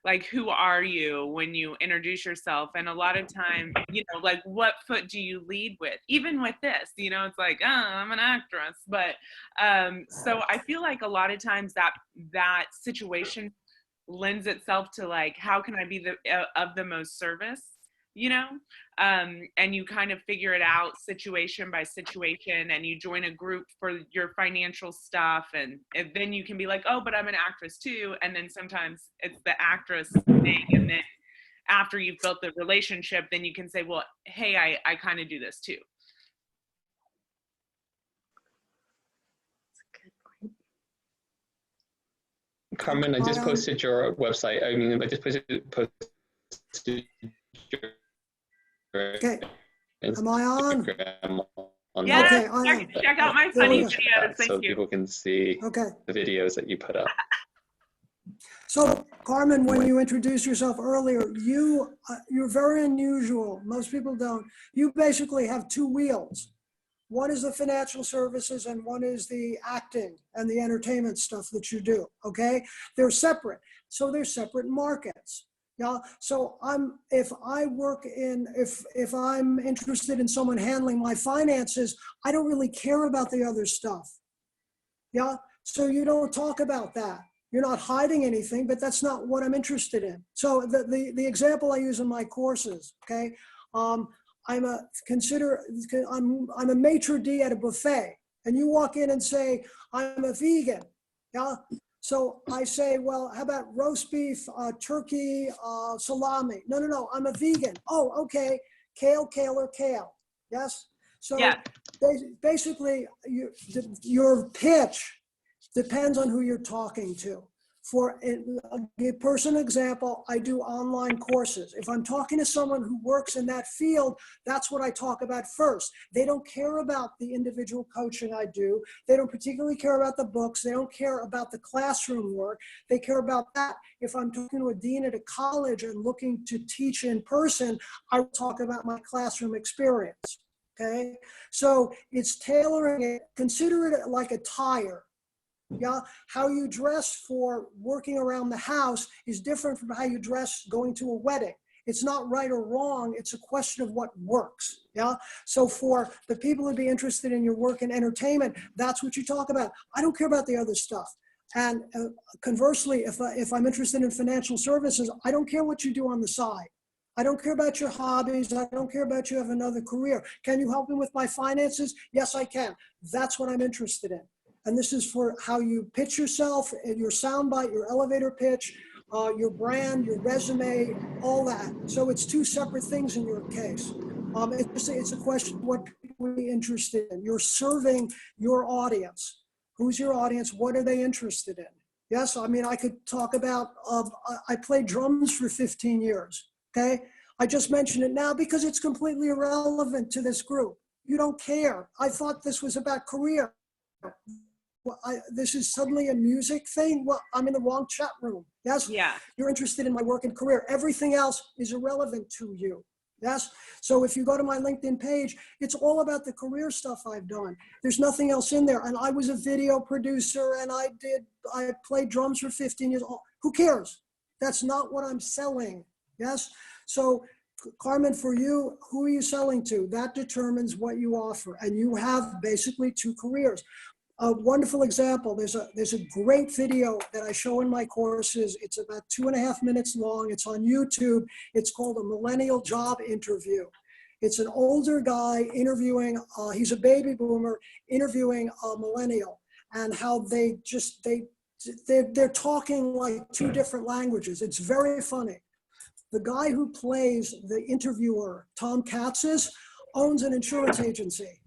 like, who are you when you introduce yourself? And a lot of time, you know, like, what foot do you lead with? Even with this, you know, it's like, oh, I'm an actress. But so I feel like a lot of times that situation lends itself to like, how can I be of the most service, you know? And you kind of figure it out situation by situation, and you join a group for your financial stuff, and then you can be like, oh, but I'm an actress too. And then sometimes it's the actress thing, and then after you've built the relationship, then you can say, well, hey, I kind of do this too. Carmen, I just posted your website. I mean, I just posted your Okay. Am I on? Yeah. Okay, check out my funny videos. Thank so you. People can see the videos that you put up. So, Carmen, when you introduced yourself earlier, you're very unusual. Most people don't. You basically have two wheels. One is the financial services, and one is the acting and the entertainment stuff that you do. Okay, they're separate. So they're separate markets. Yeah. So if I'm interested in someone handling my finances, I don't really care about the other stuff. Yeah. So you don't talk about that. You're not hiding anything, but that's not what I'm interested in. So the example I use in my courses, okay, I'm a maitre d' at a buffet. And you walk in and say, I'm a vegan. Yeah. So I say, well, how about roast beef, turkey, salami? No, no, no, I'm a vegan. Oh, okay. Kale, kale, or kale. Yes. So Yeah. basically, your pitch depends on who you're talking to. For a person example, I do online courses. If I'm talking to someone who works in that field, that's what I talk about first. They don't care about the individual coaching I do. They don't particularly care about the books. They don't care about the classroom work. They care about that. If I'm talking to a dean at a college and looking to teach in person, I will talk about my classroom experience. Okay, so it's tailoring it. Consider it like a tire. Yeah, how you dress for working around the house is different from how you dress going to a wedding. It's not right or wrong. It's a question of what works. Yeah. So for the people who'd be interested in your work in entertainment, that's what you talk about. I don't care about the other stuff. And conversely, if I'm interested in financial services, I don't care what you do on the side. I don't care about your hobbies. I don't care about you have another career. Can you help me with my finances? Yes, I can. That's what I'm interested in. And this is for how you pitch yourself, your soundbite, your elevator pitch, your brand, your resume, all that. So it's two separate things in your case. It's a question of what people are interested in. You're serving your audience. Who's your audience? What are they interested in? Yes, I mean, I could talk about, I played drums for 15 years, okay? I just mentioned it now because it's completely irrelevant to this group. You don't care. I thought this was about career. Well, this is suddenly a music thing. Well, I'm in the wrong chat room. Yes. Yeah. You're interested in my work and career. Everything else is irrelevant to you. Yes. So if you go to my LinkedIn page, it's all about the career stuff I've done. There's nothing else in there. And I was a video producer and I played drums for 15 years. Who cares? That's not what I'm selling. Yes. So Carmen, for you, who are you selling to? That determines what you offer. And you have basically two careers. A wonderful example, there's a great video that I show in my courses. It's about 2.5 minutes long. It's on YouTube. It's called A Millennial Job Interview. It's an older guy interviewing, he's a baby boomer, interviewing a millennial, and how they're talking like two different languages. It's very funny. The guy who plays the interviewer, Tom Katzis, owns an insurance agency.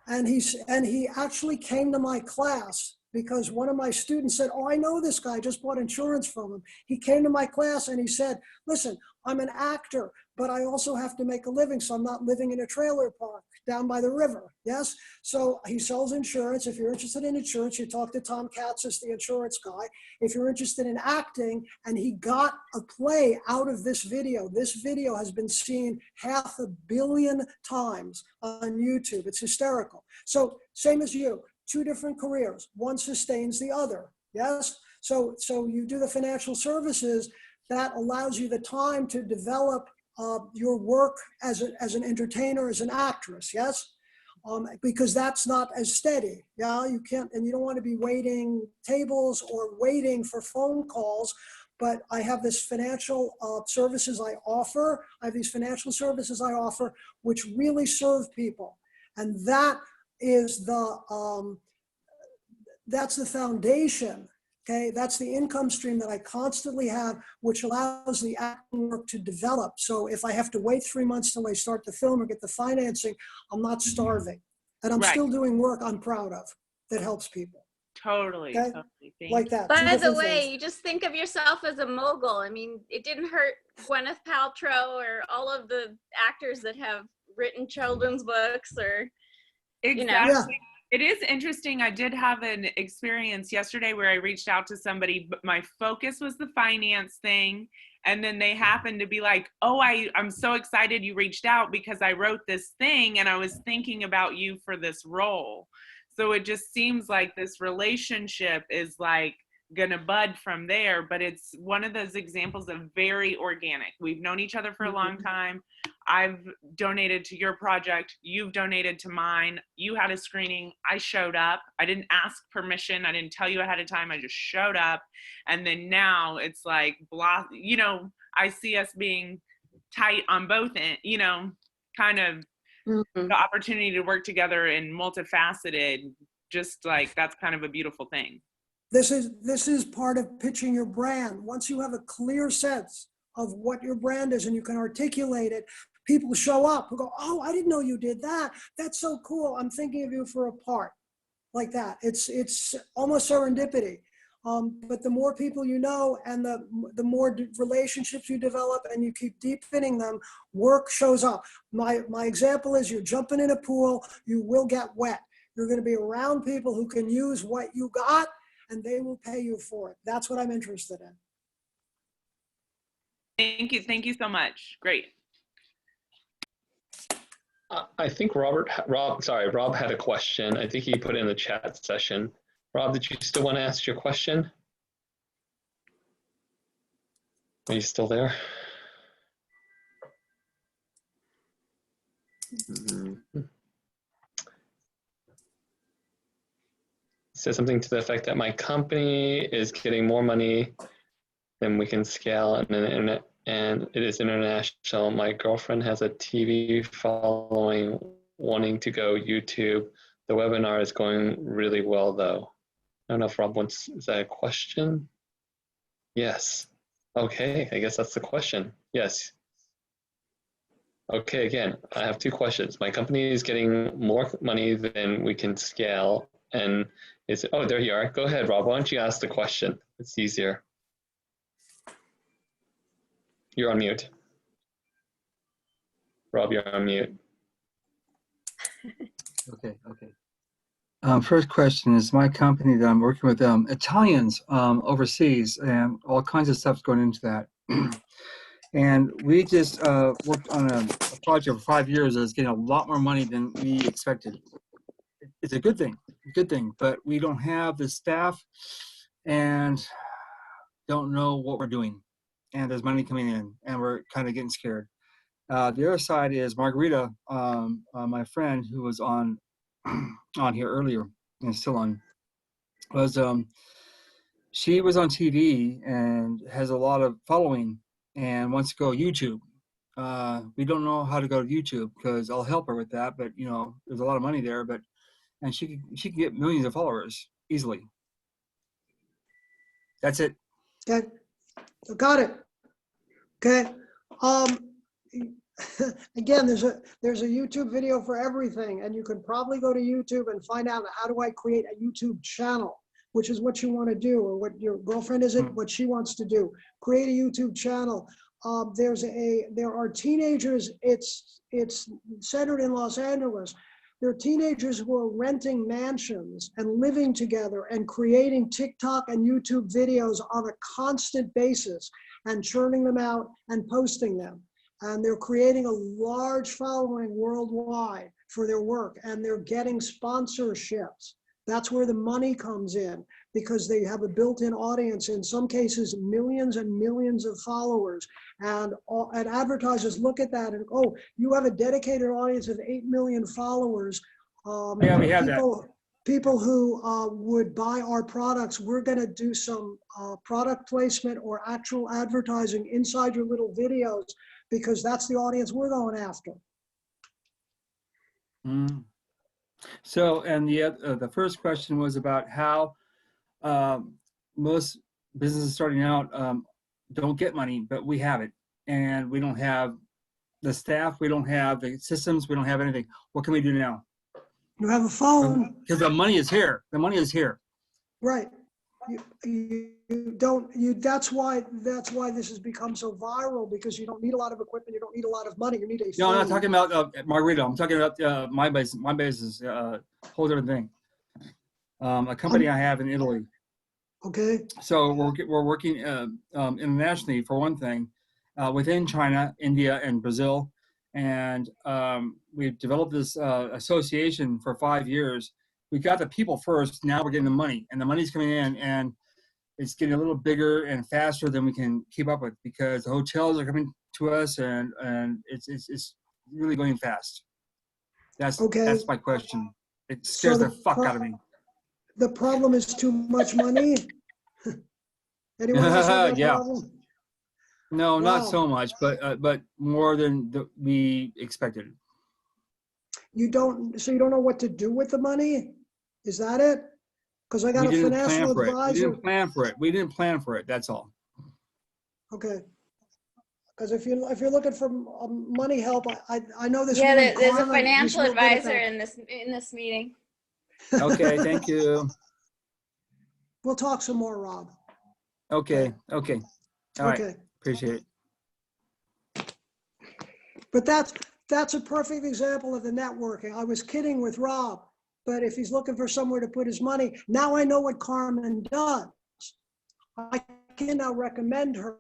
And he actually came to my class because one of my students said, oh, I know this guy, I just bought insurance from him. He came to my class and he said, listen, I'm an actor, but I also have to make a living, so I'm not living in a trailer park down by the river. Yes. So he sells insurance. If you're interested in insurance, you talk to Tom Katzis, the insurance guy. If you're interested in acting, and he got a play out of this video has been seen 500 million times on YouTube. It's hysterical. So same as you, two different careers. One sustains the other. Yes. So you do the financial services, that allows you the time to develop your work as an entertainer, as an actress, yes? Because that's not as steady, yeah? You can't, and you don't want to be waiting tables or waiting for phone calls, but I have this financial services I offer. I have these financial services I offer, which really serve people. And that is that's the foundation. Okay, that's the income stream that I constantly have, which allows the acting work to develop. So if I have to wait 3 months till I start the film or get the financing, I'm not starving. And I'm still doing work I'm proud of that helps people. Totally, okay? totally. Like that. By the way, you just think of yourself as a mogul. I mean, it didn't hurt Gwyneth Paltrow or all of the actors that have written children's books or, you know. Yeah. It is interesting. I did have an experience yesterday where I reached out to somebody, but my focus was the finance thing. And then they happened to be like, oh, I'm so excited you reached out because I wrote this thing and I was thinking about you for this role. So it just seems like this relationship is like gonna bud from there, but it's one of those examples of very organic. We've known each other for a long time. I've donated to your project. You've donated to mine. You had a screening. I showed up. I didn't ask permission. I didn't tell you ahead of time. I just showed up. And then now it's like, blah, you know, I see us being tight on both ends, you know, kind of Mhm. the opportunity to work together in multifaceted, just like that's kind of a beautiful thing. This is part of pitching your brand. Once you have a clear sense of what your brand is and you can articulate it, people show up who go, oh, I didn't know you did that. That's so cool. I'm thinking of you for a part, like that. It's almost serendipity. But the more people you know and the more relationships you develop and you keep deepening them, work shows up. My example is you're jumping in a pool, you will get wet. You're going to be around people who can use what you got and they will pay you for it. That's what I'm interested in. Thank you. Thank you so much. Great. I think Rob had a question. I think he put it in the chat session. Rob, did you still want to ask your question? Are you still there? Said something to the effect that my company is getting more money than we can scale and the internet, and it is international. My girlfriend has a TV following, wanting to go YouTube. The webinar is going really well though. I don't know if Rob wants, is that a question? Yes. Okay, I guess that's the question. Yes. Okay, again, I have two questions. My company is getting more money than we can scale, and is, oh, there you are. Go ahead, Rob. Why don't you ask the question? It's easier. You're on mute. Rob, you're on mute. Okay. First question is my company that I'm working with Italians overseas, and all kinds of stuff's going into that. And we just worked on a project for 5 years that's getting a lot more money than we expected. It's a good thing, but we don't have the staff and don't know what we're doing. And there's money coming in, and we're kind of getting scared. The other side is Margarita, my friend who was on here earlier and still on, was she was on TV and has a lot of following and wants to go YouTube. We don't know how to go to YouTube because I'll help her with that, but you know, there's a lot of money there, and she can get millions of followers easily. That's it. Okay, got it. Okay. Again, there's a YouTube video for everything, and you can probably go to YouTube and find out how do I create a YouTube channel, which is what you want to do, or what your girlfriend is, what she wants to do. Create a YouTube channel. There are teenagers. It's centered in Los Angeles. There are teenagers who are renting mansions and living together and creating TikTok and YouTube videos on a constant basis and churning them out and posting them. And they're creating a large following worldwide for their work, and they're getting sponsorships. That's where the money comes in, because they have a built-in audience, in some cases millions and millions of followers, and advertisers look at that and, oh, you have a dedicated audience of 8 million followers. Yeah, we have that. People who would buy our products, we're going to do some product placement or actual advertising inside your little videos, because that's the audience we're going after. So, and the first question was about how most businesses starting out don't get money, but we have it. And we don't have the staff, we don't have the systems, we don't have anything. What can we do now? You have a phone. Because the money is here. The money is here. Right. That's why this has become so viral, because you don't need a lot of equipment, you don't need a lot of money, you need a phone. No, I'm not talking about Margarita. I'm talking about my business. My business is a whole different thing. A company I have in Italy. Okay. So we're working internationally, for one thing, within China, India, and Brazil. And we've developed this association for 5 years. We got the people first, now we're getting the money. And the money's coming in, and it's getting a little bigger and faster than we can keep up with, because the hotels are coming to us, and it's really going fast. That's my question. It scares the fuck out of me. The problem is too much money. Anyone else have that problem? No, not so much, but more than we expected. you don't know what to do with the money? Is that it? Because I got a financial advisor. We didn't plan for it. We didn't plan for it. That's all. Okay. Because if you're looking for money help, I know this. Yeah, woman, there's a Carmen, who's financial real good at advisor that. in this meeting. Okay, thank you. We'll talk some more, Rob. Okay, okay. All right, Okay. appreciate it. But that's a perfect example of the networking. I was kidding with Rob, but if he's looking for somewhere to put his money, now I know what Carmen does. I can now recommend her.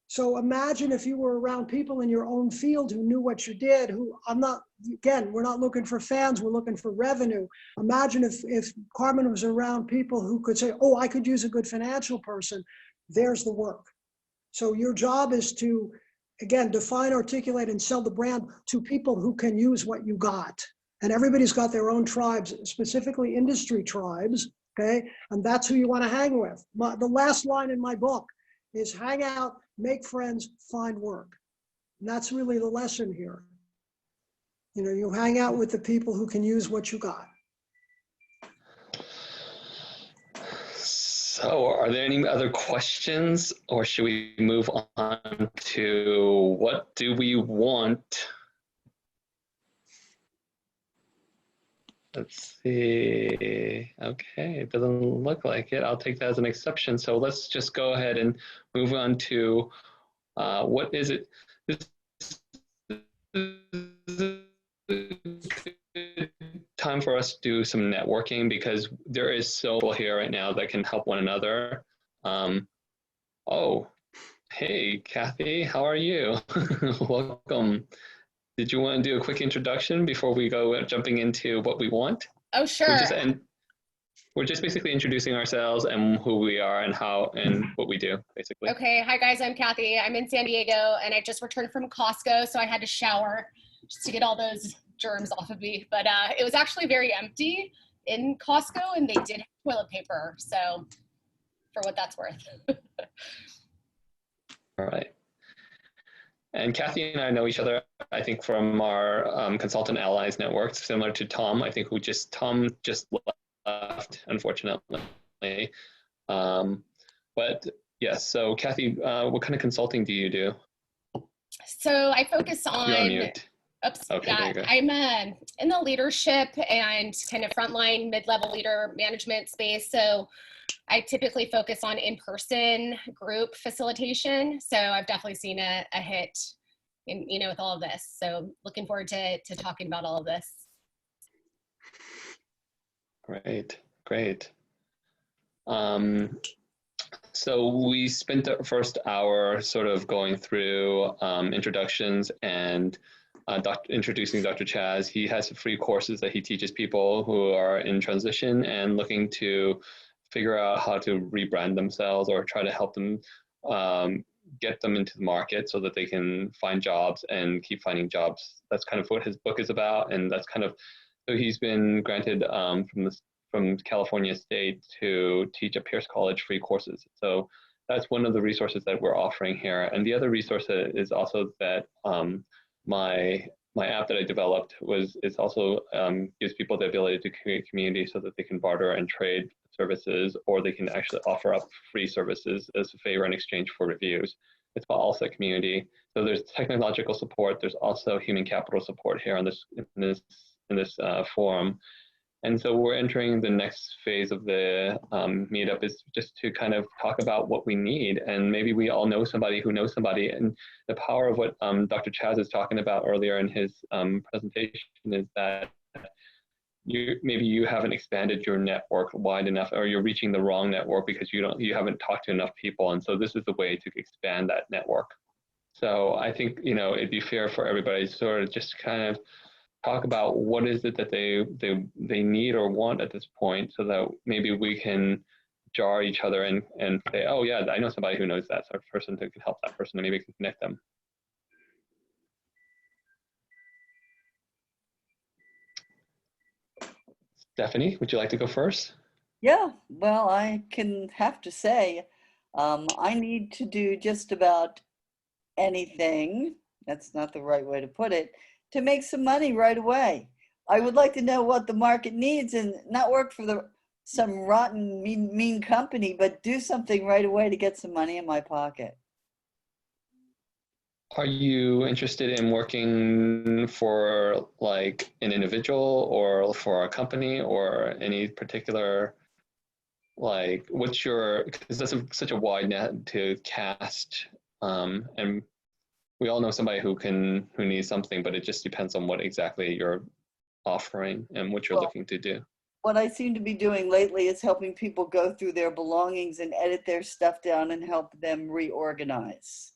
So imagine if you were around people in your own field who knew what you did, we're not looking for fans, we're looking for revenue. Imagine if Carmen was around people who could say, oh, I could use a good financial person. There's the work. So your job is to, again, define, articulate, and sell the brand to people who can use what you got. And everybody's got their own tribes, specifically industry tribes, okay? And that's who you want to hang with. The last line in my book is hang out, make friends, find work. And that's really the lesson here. You know, you hang out with the people who can use what you got. So are there any other questions, or should we move on to what do we want? Let's see. Okay, it doesn't look like it. I'll take that as an exception. So let's just go ahead and move on to what is it? Time for us to do some networking, because there is so little here right now that can help one another. Oh, hey, Kathy, how are you? Welcome. Did you want to do a quick introduction before we go jumping into what we want? Oh, sure. We're just basically introducing ourselves and who we are and how and what we do, basically. Okay. Hi, guys. I'm Kathy. I'm in San Diego, and I just returned from Costco, so I had to shower just to get all those germs off of me. But it was actually very empty in Costco, and they did have toilet paper. So for what that's worth. All right. And Kathy and I know each other, I think, from our Consultant Allies network, similar to Tom, I think, Tom just left, unfortunately. But yes, so Kathy, what kind of consulting do you do? So I focus on, You're on mute. Oops, Okay, yeah, I'm in the leadership and kind of frontline mid-level leader management space. So I typically focus on in-person group facilitation. So I've definitely seen a hit in, with all of this. So looking forward to talking about all of this. Great, great. So we spent the first hour sort of going through introductions and introducing Dr. Chaz. He has free courses that he teaches people who are in transition and looking to figure out how to rebrand themselves or try to help them get them into the market so that they can find jobs and keep finding jobs. That's kind of what his book is about, and that's kind of, so he's been granted from California State to teach at Pierce College free courses. So that's one of the resources that we're offering here. And the other resource is also that my app that I developed is also gives people the ability to create community so that they can barter and trade services, or they can actually offer up free services as a favor in exchange for reviews. It's called Alset Community. So there's technological support. There's also human capital support here in this forum. And so we're entering the next phase of the meetup is just to kind of talk about what we need. And maybe we all know somebody who knows somebody. And the power of what Dr. Chaz is talking about earlier in his presentation is that maybe you haven't expanded your network wide enough, or you're reaching the wrong network because you haven't talked to enough people. And so this is the way to expand that network. So I think, it'd be fair for everybody to sort of just kind of talk about what is it that they need or want at this point, so that maybe we can jar each other and say, oh yeah, I know somebody who knows that sort of person who can help that person, and maybe we can connect them. Stephanie, would you like to go first? Yeah, well, I can have to say, I need to do just about anything, that's not the right way to put it, to make some money right away. I would like to know what the market needs and not work for some rotten, mean company, but do something right away to get some money in my pocket. Are you interested in working for like an individual or for a company or any particular, like what's your, because that's such a wide net to cast, and we all know somebody who needs something, but it just depends on what exactly you're offering and what you're looking to do. What I seem to be doing lately is helping people go through their belongings and edit their stuff down and help them reorganize.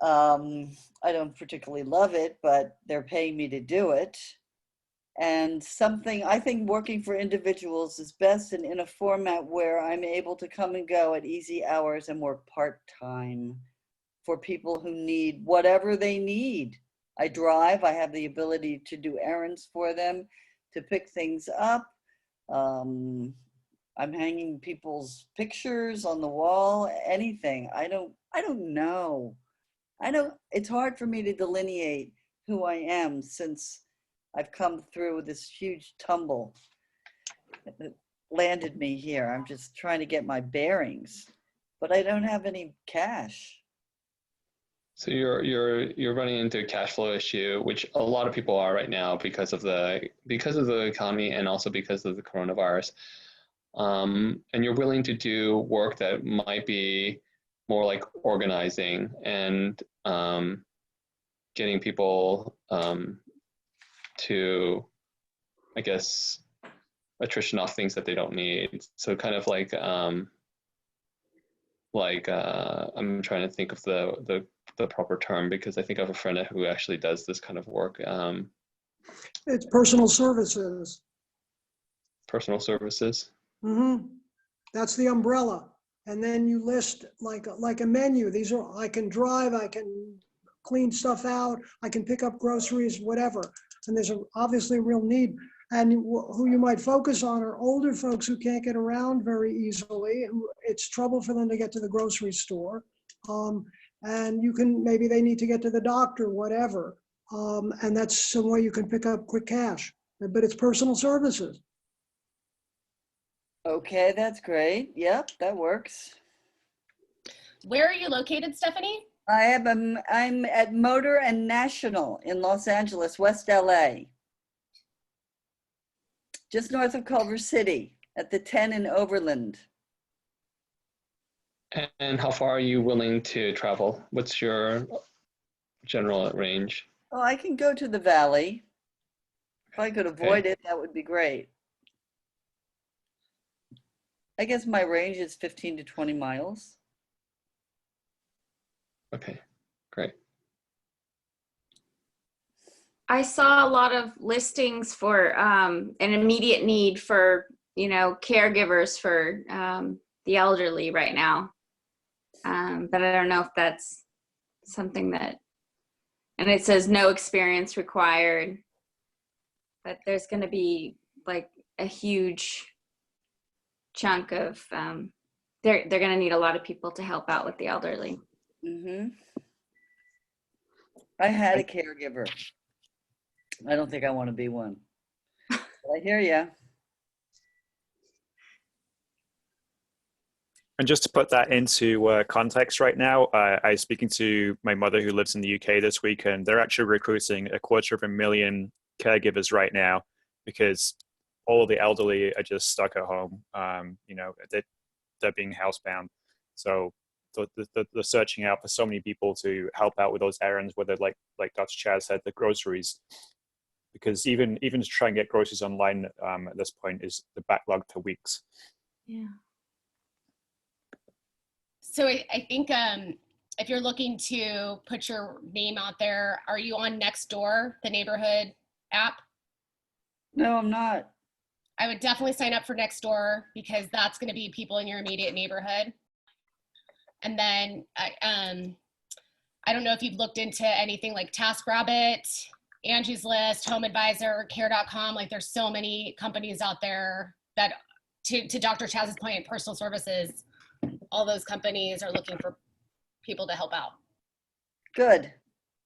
I don't particularly love it, but they're paying me to do it. And I think working for individuals is best and in a format where I'm able to come and go at easy hours and work part-time for people who need whatever they need. I drive, I have the ability to do errands for them, to pick things up. I'm hanging people's pictures on the wall, anything. I don't know. It's hard for me to delineate who I am since I've come through this huge tumble that landed me here. I'm just trying to get my bearings, but I don't have any cash. So you're running into a cash flow issue, which a lot of people are right now because of the economy and also because of the coronavirus. And you're willing to do work that might be more like organizing and getting people to, I guess, attrition off things that they don't need. So kind of like I'm trying to think of the proper term, because I think I have a friend who actually does this kind of work. It's personal services. Personal services. Mm-hmm. That's the umbrella. And then you list like a menu. These are, I can drive, I can clean stuff out, I can pick up groceries, whatever. And there's obviously a real need. And who you might focus on are older folks who can't get around very easily. It's trouble for them to get to the grocery store. And maybe they need to get to the doctor, whatever. And that's some way you can pick up quick cash. But it's personal services. Okay, that's great. Yep, that works. Where are you located, Stephanie? I'm at Motor and National in Los Angeles, West LA. Just north of Culver City at the 10 in Overland. And how far are you willing to travel? What's your general range? Oh, I can go to the valley. If I could avoid it, that would be great. I guess my range is 15 to 20 miles. Okay, great. I saw a lot of listings for an immediate need for, caregivers for the elderly right now. But I don't know if that's something that, and it says no experience required, but there's going to be like a huge chunk of, they're going to need a lot of people to help out with the elderly. Mm-hmm. I had a caregiver. I don't think I want to be one. But I hear you. And just to put that into context right now, I was speaking to my mother who lives in the UK this week, and they're actually recruiting 250,000 caregivers right now because all of the elderly are just stuck at home. They're being housebound. So they're searching out for so many people to help out with those errands, whether like Dr. Chaz said, the groceries. Because even to try and get groceries online at this point is the backlog for weeks. Yeah. So I think if you're looking to put your name out there, are you on Nextdoor, the neighborhood app? No, I'm not. I would definitely sign up for Nextdoor because that's going to be people in your immediate neighborhood. And then I don't know if you've looked into anything like TaskRabbit, Angie's List, Home Advisor, Care.com. Like there's so many companies out there that, to Dr. Chaz's point, personal services, all those companies are looking for people to help out. Good.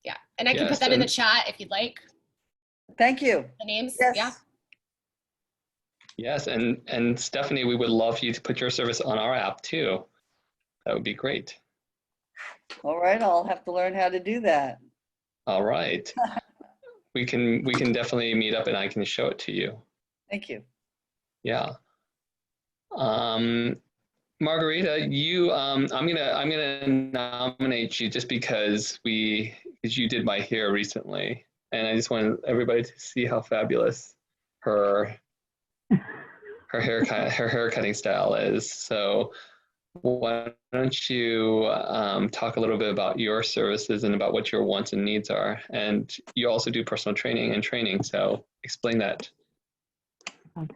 Yeah, and I can put that in the chat if you'd like. Thank you. The names, Yes. yeah. Yes, and Stephanie, we would love you to put your service on our app too. That would be great. All right, I'll have to learn how to do that. All right. We can definitely meet up and I can show it to you. Thank you. Yeah. Margarita, you I'm gonna nominate you just because you did my hair recently, and I just want everybody to see how fabulous her hair cutting style is. So why don't you talk a little bit about your services and about what your wants and needs are, and you also do personal training, so explain that. Okay.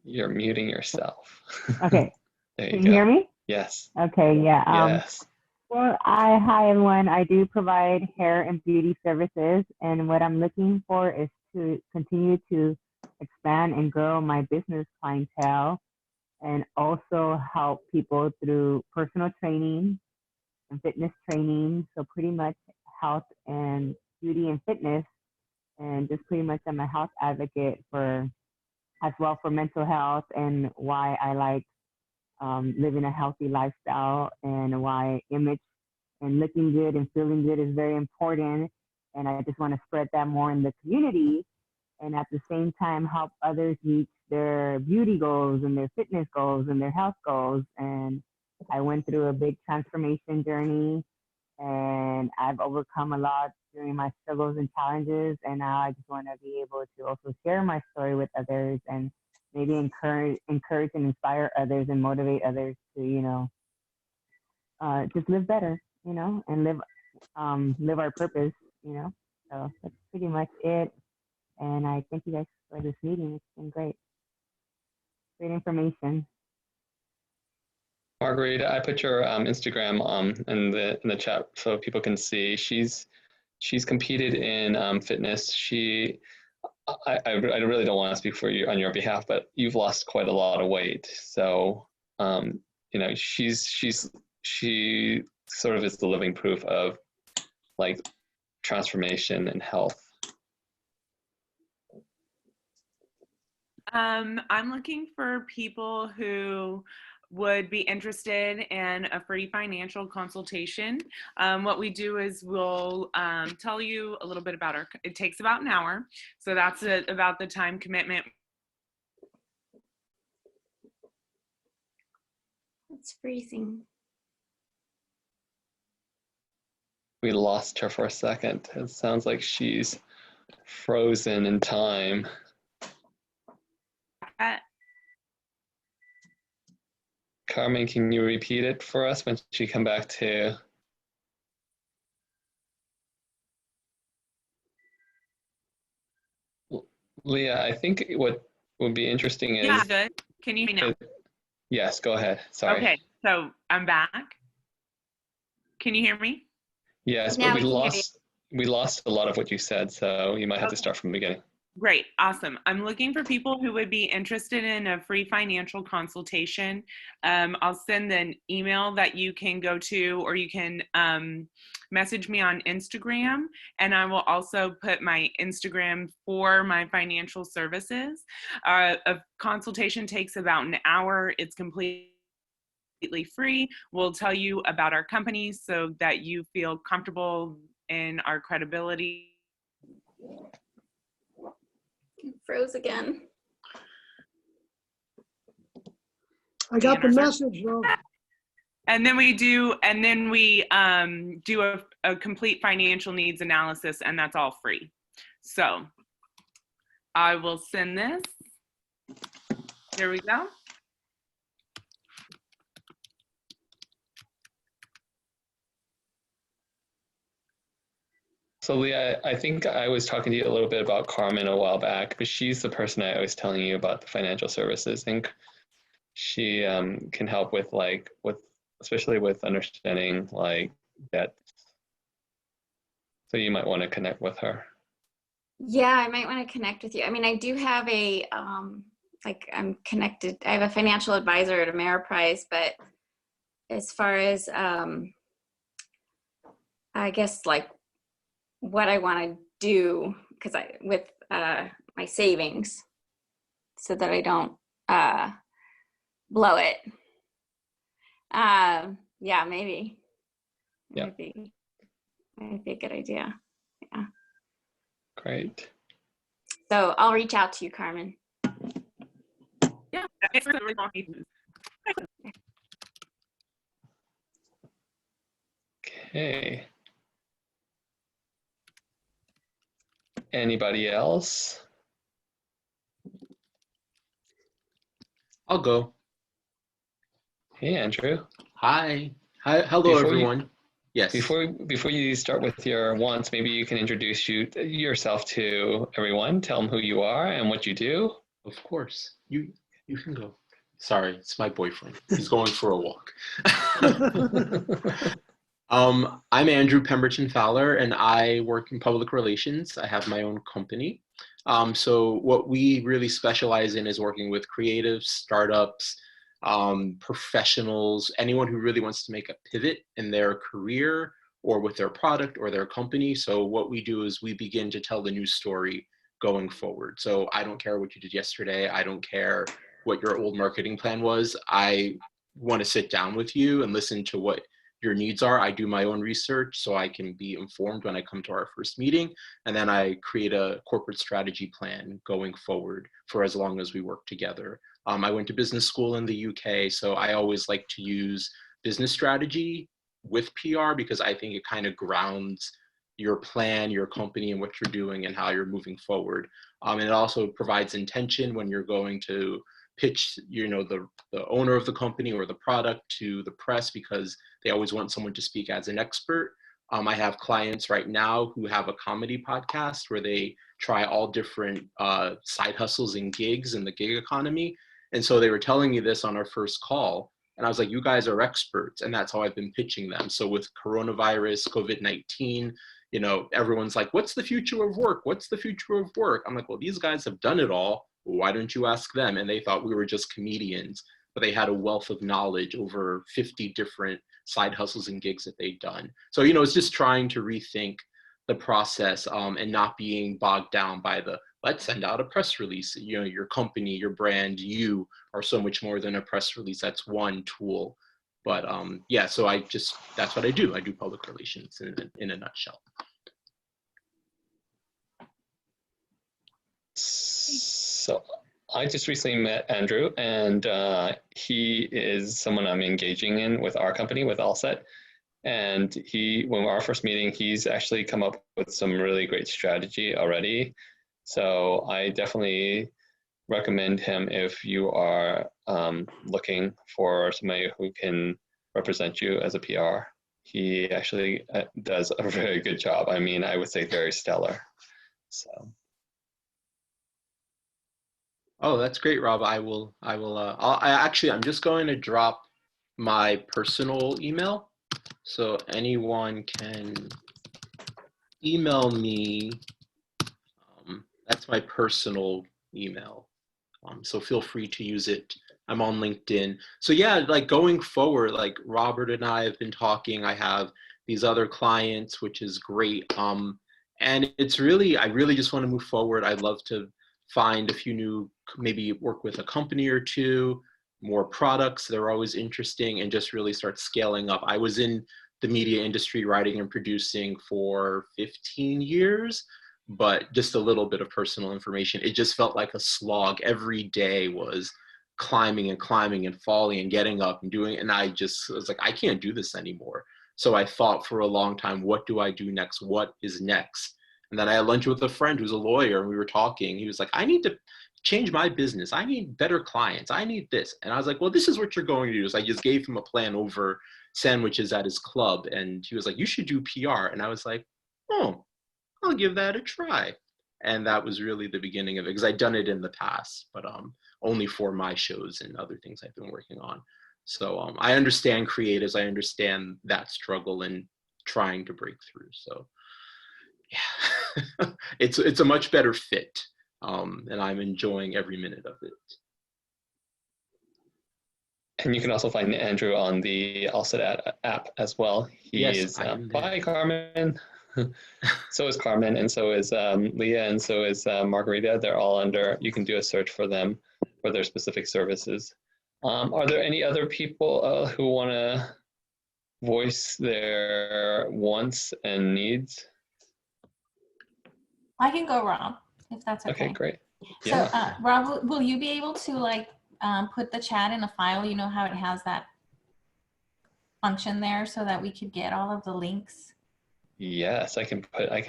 You're muting yourself. Okay. There Can you you hear go. me? Yes. Okay, yeah. Yes. Well, hi everyone. I do provide hair and beauty services, and what I'm looking for is to continue to expand and grow my business clientele, and also help people through personal training and fitness training. So pretty much health and beauty and fitness, and just pretty much I'm a health advocate as well for mental health, and why I like living a healthy lifestyle, and why image and looking good and feeling good is very important. And I just want to spread that more in the community, and at the same time help others reach their beauty goals and their fitness goals and their health goals. And I went through a big transformation journey, and I've overcome a lot during my struggles and challenges. And now I just want to be able to also share my story with others, and maybe encourage and inspire others and motivate others to, just live better, and live our purpose. So that's pretty much it. And I thank you guys for this meeting. It's been great. Great information. Margarita, I put your Instagram in the chat so people can see. She's competed in fitness. I really don't want to speak for you on your behalf, but you've lost quite a lot of weight. So she sort of is the living proof of like transformation and health. I'm looking for people who would be interested in a free financial consultation. What we do is we'll tell you a little bit about it takes about an hour. So that's about the time commitment. It's freezing. We lost her for a second. It sounds like she's frozen in time. Carmen, can you repeat it for us when she come back to? Leah, I think what would be interesting is. Yeah, good. Can you hear me now? Yes, go ahead. Sorry. Okay, so I'm back. Can you hear me? Yes, Now but we lost a lot of what you said, so you might have to start from the beginning. Great, awesome. I'm looking for people who would be interested in a free financial consultation. I'll send an email that you can go to, or you can message me on Instagram, and I will also put my Instagram for my financial services. A consultation takes about an hour. It's completely free. We'll tell you about our company so that you feel comfortable in our credibility. Froze again. I got the message though. And then we do a complete financial needs analysis, and that's all free. So I will send this. There we go. So Leah, I think I was talking to you a little bit about Carmen a while back, but she's the person I was telling you about the financial services. I think she can help with especially with understanding like debt. So you might want to connect with her. Yeah, I might want to connect with you. I mean, I do have a, I'm connected. I have a financial advisor at Ameriprise, but as far as I guess like what I want to do, because with my savings, so that I don't blow it. Yeah, maybe. Yeah. Might be a good idea. Yeah. Great. So I'll reach out to you, Carmen. Yeah, it's really long meetings. Okay. Anybody else? I'll go. Hey, Andrew. Hi. Hi. Hello, Before everyone. Yes. Before you start with your wants, maybe you can introduce yourself to everyone. Tell them who you are and what you do. Of course. You can go. Sorry, it's my boyfriend. He's going for a walk. I'm Andrew Pemberton Fowler, and I work in public relations. I have my own company. So what we really specialize in is working with creatives, startups, professionals, anyone who really wants to make a pivot in their career or with their product or their company. So what we do is we begin to tell the new story going forward. So I don't care what you did yesterday. I don't care what your old marketing plan was. I want to sit down with you and listen to what your needs are. I do my own research so I can be informed when I come to our first meeting. And then I create a corporate strategy plan going forward for as long as we work together. I went to business school in the UK, so I always like to use business strategy with PR because I think it kind of grounds your plan, your company, and what you're doing and how you're moving forward. And it also provides intention when you're going to pitch, the owner of the company or the product to the press because they always want someone to speak as an expert. I have clients right now who have a comedy podcast where they try all different side hustles and gigs in the gig economy. And so they were telling me this on our first call. And I was like, you guys are experts. And that's how I've been pitching them. So with coronavirus, COVID-19, everyone's like, what's the future of work? What's the future of work? I'm like, well, these guys have done it all. Why don't you ask them? And they thought we were just comedians, but they had a wealth of knowledge over 50 different side hustles and gigs that they'd done. So, it's just trying to rethink the process and not being bogged down by let's send out a press release. Your company, your brand, you are so much more than a press release. That's one tool. But yeah, so that's what I do. I do public relations in a nutshell. So I just recently met Andrew, and he is someone I'm engaging in with our company, with Alset. And when our first meeting, he's actually come up with some really great strategy already. So I definitely recommend him if you are looking for somebody who can represent you as a PR. He actually does a very good job. I mean, I would say very stellar. So. Oh, that's great, Rob. I'm just going to drop my personal email. So anyone can email me. That's my personal email. So feel free to use it. I'm on LinkedIn. So yeah, like going forward, like Robert and I have been talking. I have these other clients, which is great. And I really just want to move forward. I'd love to find a few new, maybe work with a company or two, more products. They're always interesting, and just really start scaling up. I was in the media industry writing and producing for 15 years, but just a little bit of personal information. It just felt like a slog. Every day was climbing and climbing and falling and getting up and doing, and I was like, I can't do this anymore. So I thought for a long time, what do I do next? What is next? And then I had lunch with a friend who's a lawyer, and we were talking. He was like, I need to change my business. I need better clients. I need this. And I was like, well, this is what you're going to do. So I just gave him a plan over sandwiches at his club. And he was like, you should do PR. And I was like, oh, I'll give that a try. And that was really the beginning of it, because I'd done it in the past, but only for my shows and other things I've been working on. So I understand creatives. I understand that struggle and trying to break through. So yeah, it's a much better fit. And I'm enjoying every minute of it. And you can also find Andrew on the Alset app as well. He Yes, is, I am there. bye, Carmen. So is Carmen, and so is Leah, and so is Margarita. They're all under, you can do a search for them for their specific services. Are there any other people who want to voice their wants and needs? I can go, Rob, if that's okay. Okay, great. So, Yeah. Rob, will you be able to like put the chat in a file? You know how it has that function there so that we could get all of the links? Yes, I can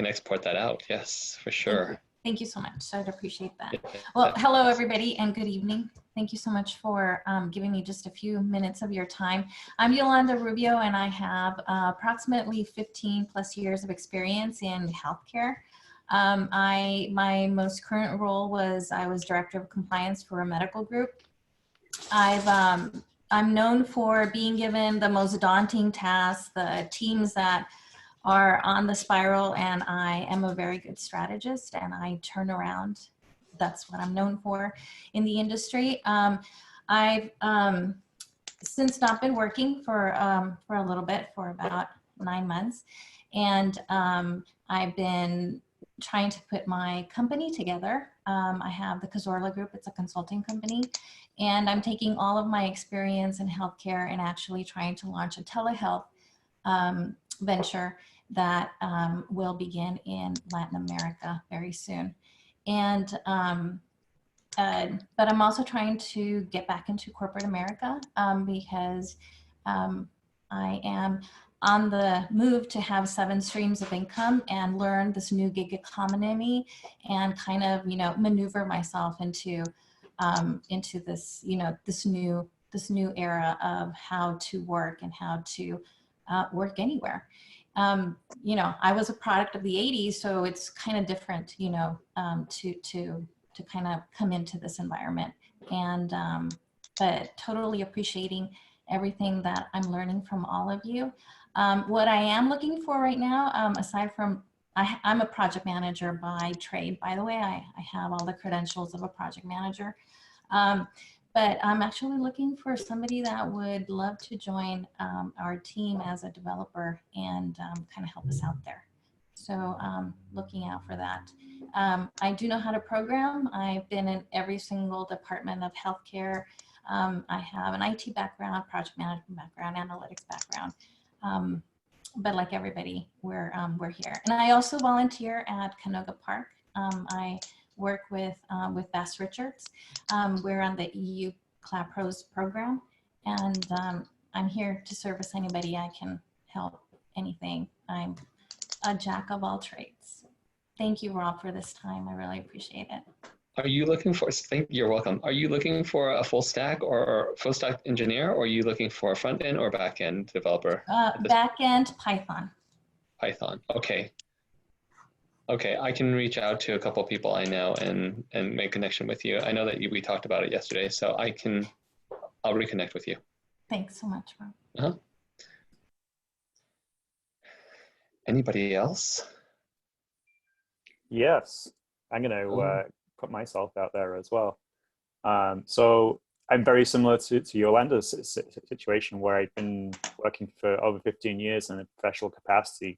export that out. Yes, for sure. Thank you so much. I'd appreciate that. Well, hello everybody and good evening. Thank you so much for giving me just a few minutes of your time. I'm Yolanda Rubio and I have approximately 15 plus years of experience in healthcare. My most current role was I was director of compliance for a medical group. I'm known for being given the most daunting tasks, the teams that are on the spiral, and I am a very good strategist and I turn around. That's what I'm known for in the industry. I've since not been working for a little bit, for about 9 months, and I've been trying to put my company together. I have the Cazorla Group, it's a consulting company, and I'm taking all of my experience in healthcare and actually trying to launch a telehealth venture that will begin in Latin America very soon. And but I'm also trying to get back into corporate America because I am on the move to have 7 streams of income and learn this new gig economy and kind of, you know, maneuver myself into this, you know, this new era of how to work and how to work anywhere. You know, I was a product of the 80s, so it's kind of different, you know, to kind of come into this environment. And but totally appreciating everything that I'm learning from all of you. What I am looking for right now, aside from, I'm a project manager by trade, by the way. I have all the credentials of a project manager. But I'm actually looking for somebody that would love to join our team as a developer and kind of help us out there. So looking out for that. I do know how to program. I've been in every single department of healthcare. I have an IT background, project management background, analytics background. But like everybody, we're here. And I also volunteer at Canoga Park. I work with Bass Richards. We're on the EU Cloud Pros program, and I'm here to service anybody I can help, anything. I'm a jack of all trades. Thank you, Rob, for this time. I really appreciate it. Are you looking for, you're welcome. Are you looking for a full stack engineer, or are you looking for a front end or back end developer? Back end Python. Python, okay. Okay, I can reach out to a couple of people I know and make connection with you. I know that we talked about it yesterday, so I'll reconnect with you. Thanks so much, Rob. Anybody else? Yes, I'm going to put myself out there as well. So I'm very similar to Yolanda's situation, where I've been working for over 15 years in a professional capacity.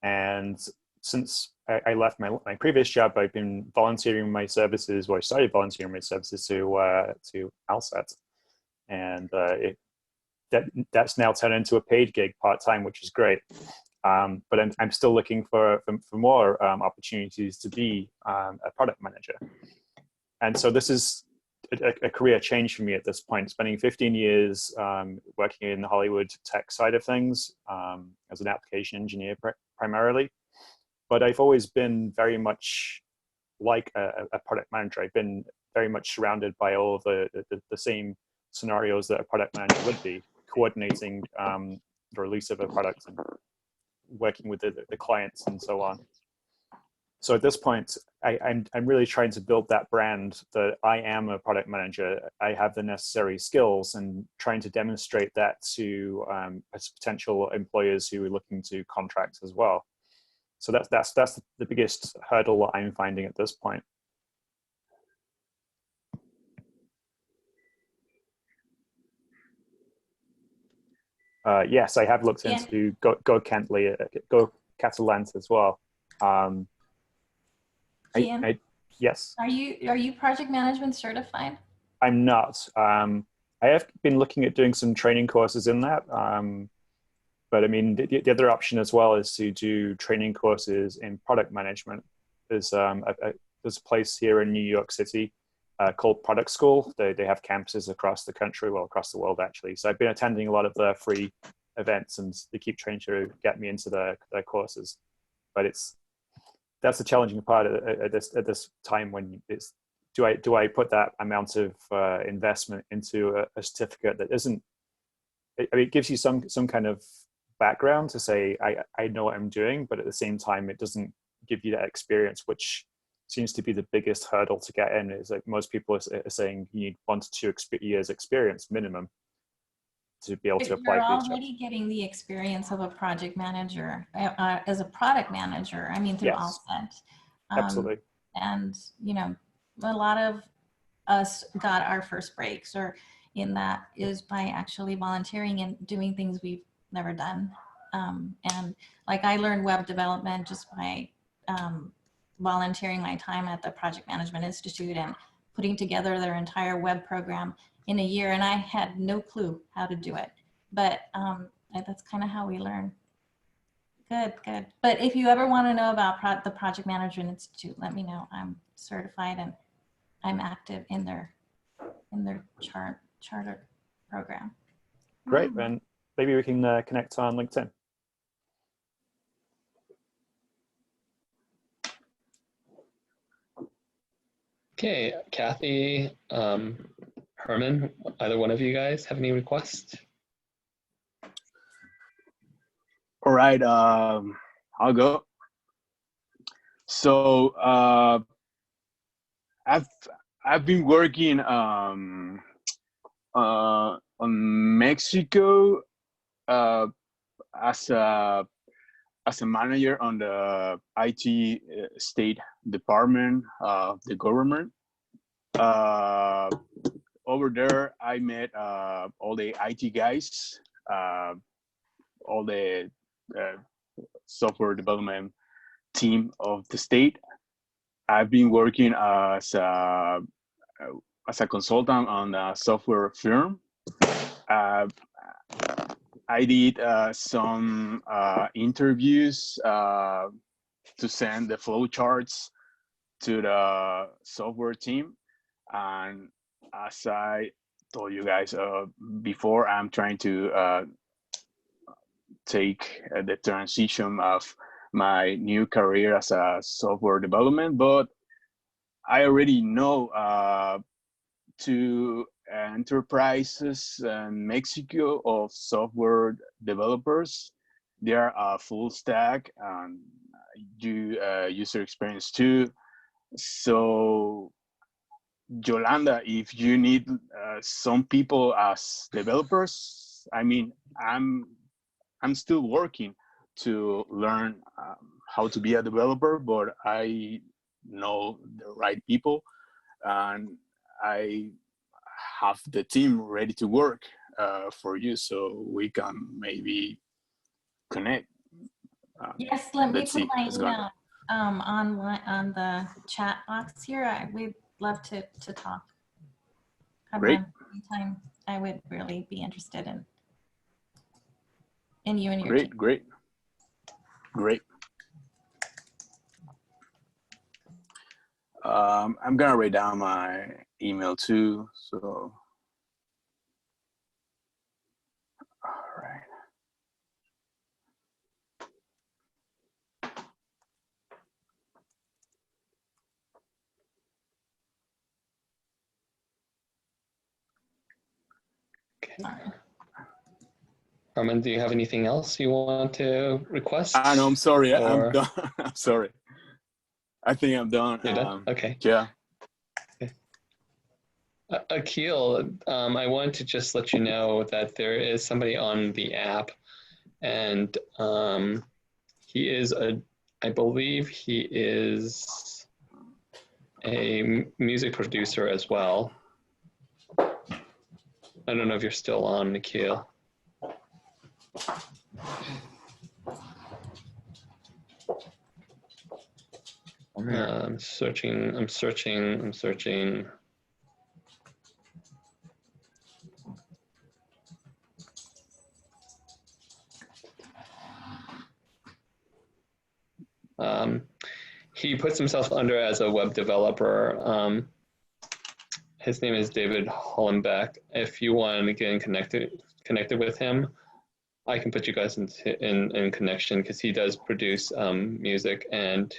And since I left my previous job, I've been volunteering my services, I started volunteering my services to Alset. And that's now turned into a paid gig part-time, which is great. But I'm still looking for more opportunities to be a product manager. And so this is a career change for me at this point, spending 15 years working in the Hollywood tech side of things as an application engineer primarily. But I've always been very much like a product manager. I've been very much surrounded by all of the same scenarios that a product manager would be, coordinating the release of a product and working with the clients and so on. So at this point, I'm really trying to build that brand that I am a product manager. I have the necessary skills, and trying to demonstrate that to potential employers who are looking to contract as well. So that's the biggest hurdle that I'm finding at this point. Yes, I have looked into Go Catalans as well. Kian, yes. are you project management certified? I'm not. I have been looking at doing some training courses in that. But I mean, the other option as well is to do training courses in product management. There's there's a place here in New York City called Product School. They have campuses across the country, well, across the world actually. So I've been attending a lot of their free events, and they keep trying to get me into their courses. But that's the challenging part at this time when it's do I put that amount of investment into a certificate that isn't. I mean, it gives you some kind of background to say I know what I'm doing, but at the same time it doesn't give you that experience, which seems to be the biggest hurdle to get in. Is like most people are saying you need 1 to 2 years experience minimum to be able to apply You're for these jobs. already getting the experience of a project manager as a product manager. I mean, through Yes. Alset. Absolutely. And you know, a lot of us got our first breaks or in that is by actually volunteering and doing things we've never done. And like I learned web development just by volunteering my time at the Project Management Institute and putting together their entire web program in a year. And I had no clue how to do it, but that's kind of how we learn. Good, good. But if you ever want to know about the Project Management Institute, let me know. I'm certified and I'm active in their charter program. Great, and maybe we can connect on LinkedIn. Okay, Kathy, Herman, either one of you guys have any requests? All right, I'll go. So I've been working on Mexico as a manager on the IT state department of the government. Over there, I met all the IT guys, all the software development team of the state. I've been working as a consultant on a software firm. I did some interviews to send the flow charts to the software team. And as I told you guys before, I'm trying to take the transition of my new career as a software development, but I already know 2 enterprises in Mexico of software developers. They are full stack and do user experience too. So Yolanda, if you need some people as developers, I mean, I'm still working to learn how to be a developer, but I know the right people and I have the team ready to work for you, so we can maybe connect. Yes, let me put my Let's email on the chat box here. We'd love to talk. Great. Anytime. I would really be interested in you and your great, team. Great. I'm gonna write down my email too. So, all right. Okay. Herman, do you have anything else you want to request? No, I'm sorry. Or... I'm done. I'm sorry. I think I'm done. You're done? Okay. Yeah. Okay. Akil, I wanted to just let you know that there is somebody on the app, and he is I believe he is a music producer as well. I don't know if you're still on, Akil. I'm searching. He puts himself under as a web developer. His name is David Hollenbeck. If you want to get connected with him, I can put you guys in connection because he does produce music, and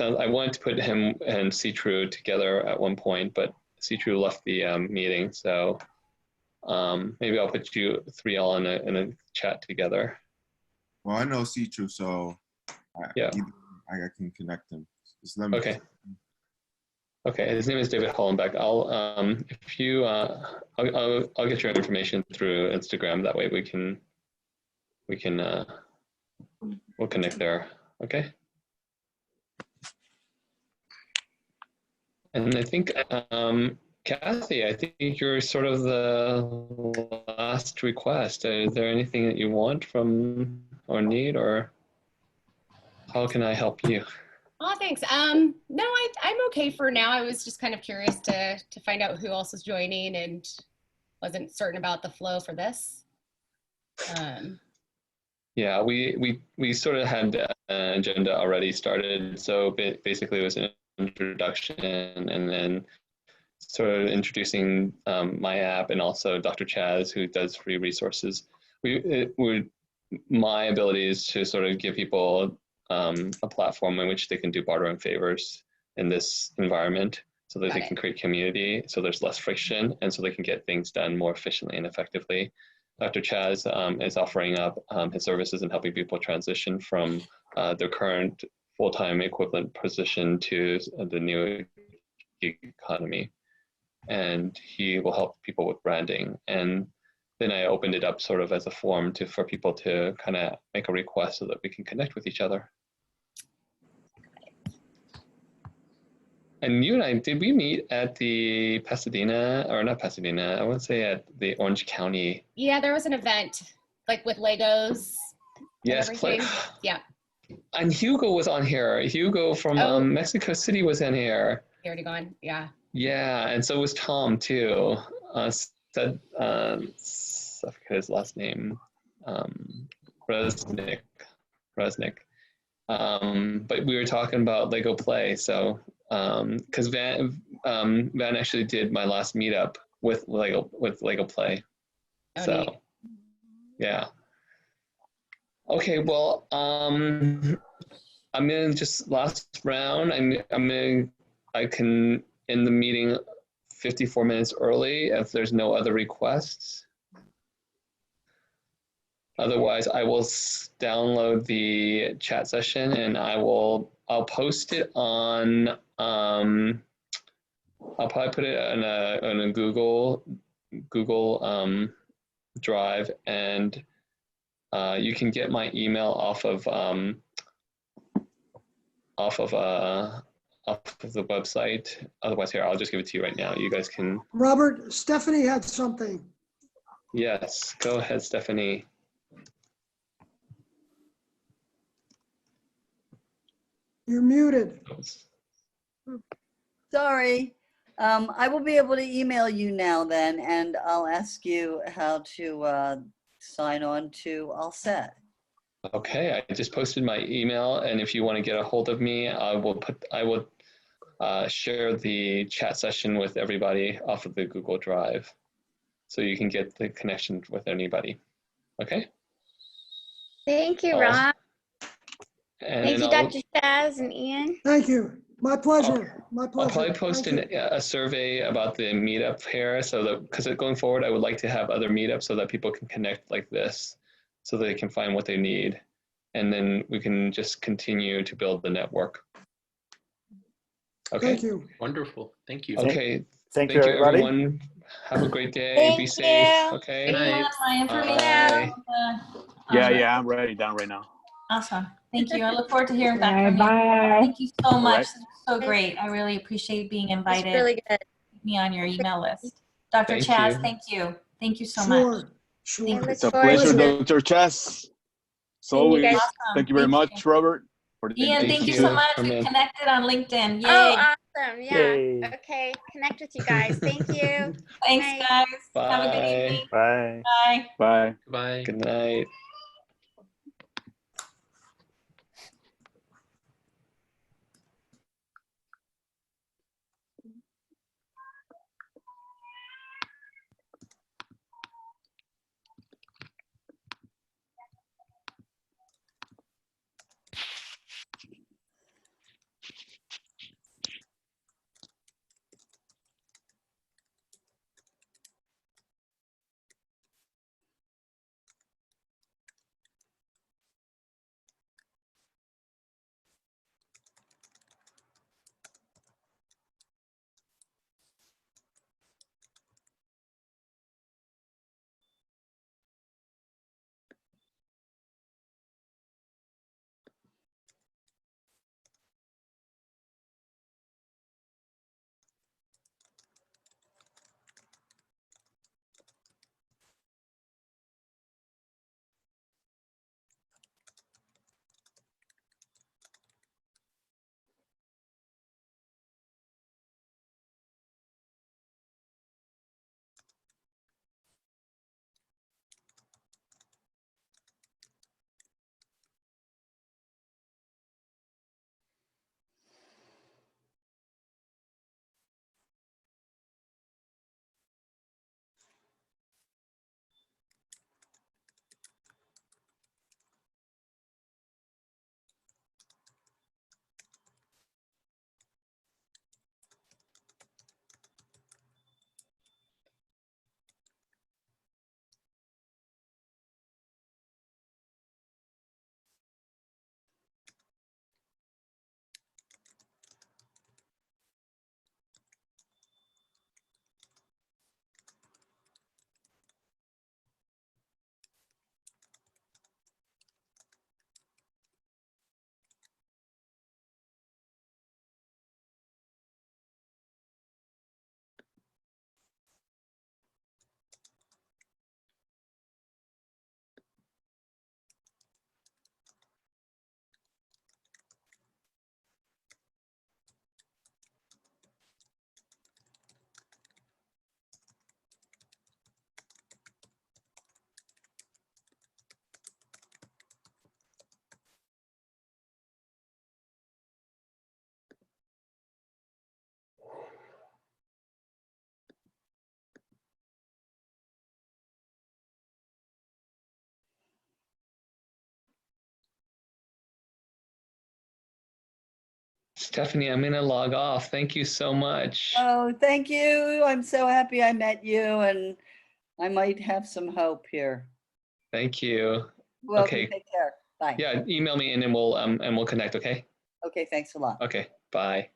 I wanted to put him and C-True together at one point, but C-True left the meeting, so maybe I'll put you three all in a chat together. Well, I know C-True, so yeah, I can connect him. Okay. Okay, his name is David Hollenbeck. I'll if you I'll get your information through Instagram. That way we'll connect there. Okay. And I think Kathy, I think you're sort of the last request. Is there anything that you want from or need, or how can I help you? Oh, thanks. No, I'm okay for now. I was just kind of curious to find out who else was joining and wasn't certain about the flow for this. Yeah, we sort of had an agenda already started. So basically it was an introduction and then sort of introducing my app and also Dr. Chaz, who does free resources. My ability is to sort of give people a platform in which they can do bartering favors in this environment so that they can create community, so there's less friction, and so they can get things done more efficiently and effectively. Dr. Chaz is offering up his services and helping people transition from their current full-time equivalent position to the new gig economy. And he will help people with branding. And then I opened it up sort of as a forum for people to kind of make a request so that we can connect with each other. And you and I, did we meet at the Pasadena, or not Pasadena, I want to say at the Orange County? Yeah, there was an event like with Legos. Yes, yeah. And Hugo was on here. Hugo from Mexico City was in here. He already gone, yeah. Yeah, and so was Tom too. I forget his last name. Resnick. But we were talking about Lego Play, so because Van actually did my last meetup with Lego Play. So neat. yeah. Okay, well, I'm gonna just last round. I can end the meeting 54 minutes early if there's no other requests. Otherwise, I will download the chat session and I'll post it on. I'll probably put it on a Google Drive, and you can get my email off of the website. Otherwise, here, I'll just give it to you right now. You guys can. Robert, Stephanie had something. Yes, go ahead, Stephanie. You're muted. Sorry. I will be able to email you now then, and I'll ask you how to sign on to Alset. Okay, I just posted my email, and if you want to get a hold of me, I will share the chat session with everybody off of the Google Drive, so you can get the connection with anybody. Okay. Thank you, Rob. Thank you, Dr. Chaz and Ian. Thank you. My pleasure. My pleasure. I'll probably post a survey about the meetup here, so that because going forward, I would like to have other meetups so that people can connect like this, so they can find what they need, and then we can just continue to build the network. Okay. Thank you. Wonderful. Thank you. Okay. Thank you, everybody. Everyone. Have a great day. Thank Be safe. you. Okay. Good night. My information. Bye. Yeah, I'm ready down right now. Awesome. Thank you. I look forward to hearing back from you. Bye. Thank you so much. right. This was so great. I really appreciate being invited. It's really good. Keep me on your email list. Dr. Thank Chaz, you. thank you. Thank you so Sure. much. Sure. It's a pleasure, Dr. Chaz. As always, guys- thank you very much, Robert. For the Ian, thank you so much. We connected on LinkedIn. Yay. Oh, awesome. Yeah. Yay. Okay. Connect with you guys. Thank you. Thanks, Night. guys. Bye. Have a good evening. Bye. Bye. Bye. Bye. Good night. Stephanie, I'm going to log off. Thank you so much. Oh, thank you. I'm so happy I met you, and I might have some hope here. Thank you. Welcome. Okay. Take care. Bye. Yeah, email me and then we'll connect, okay? Okay, thanks a lot. Okay, bye.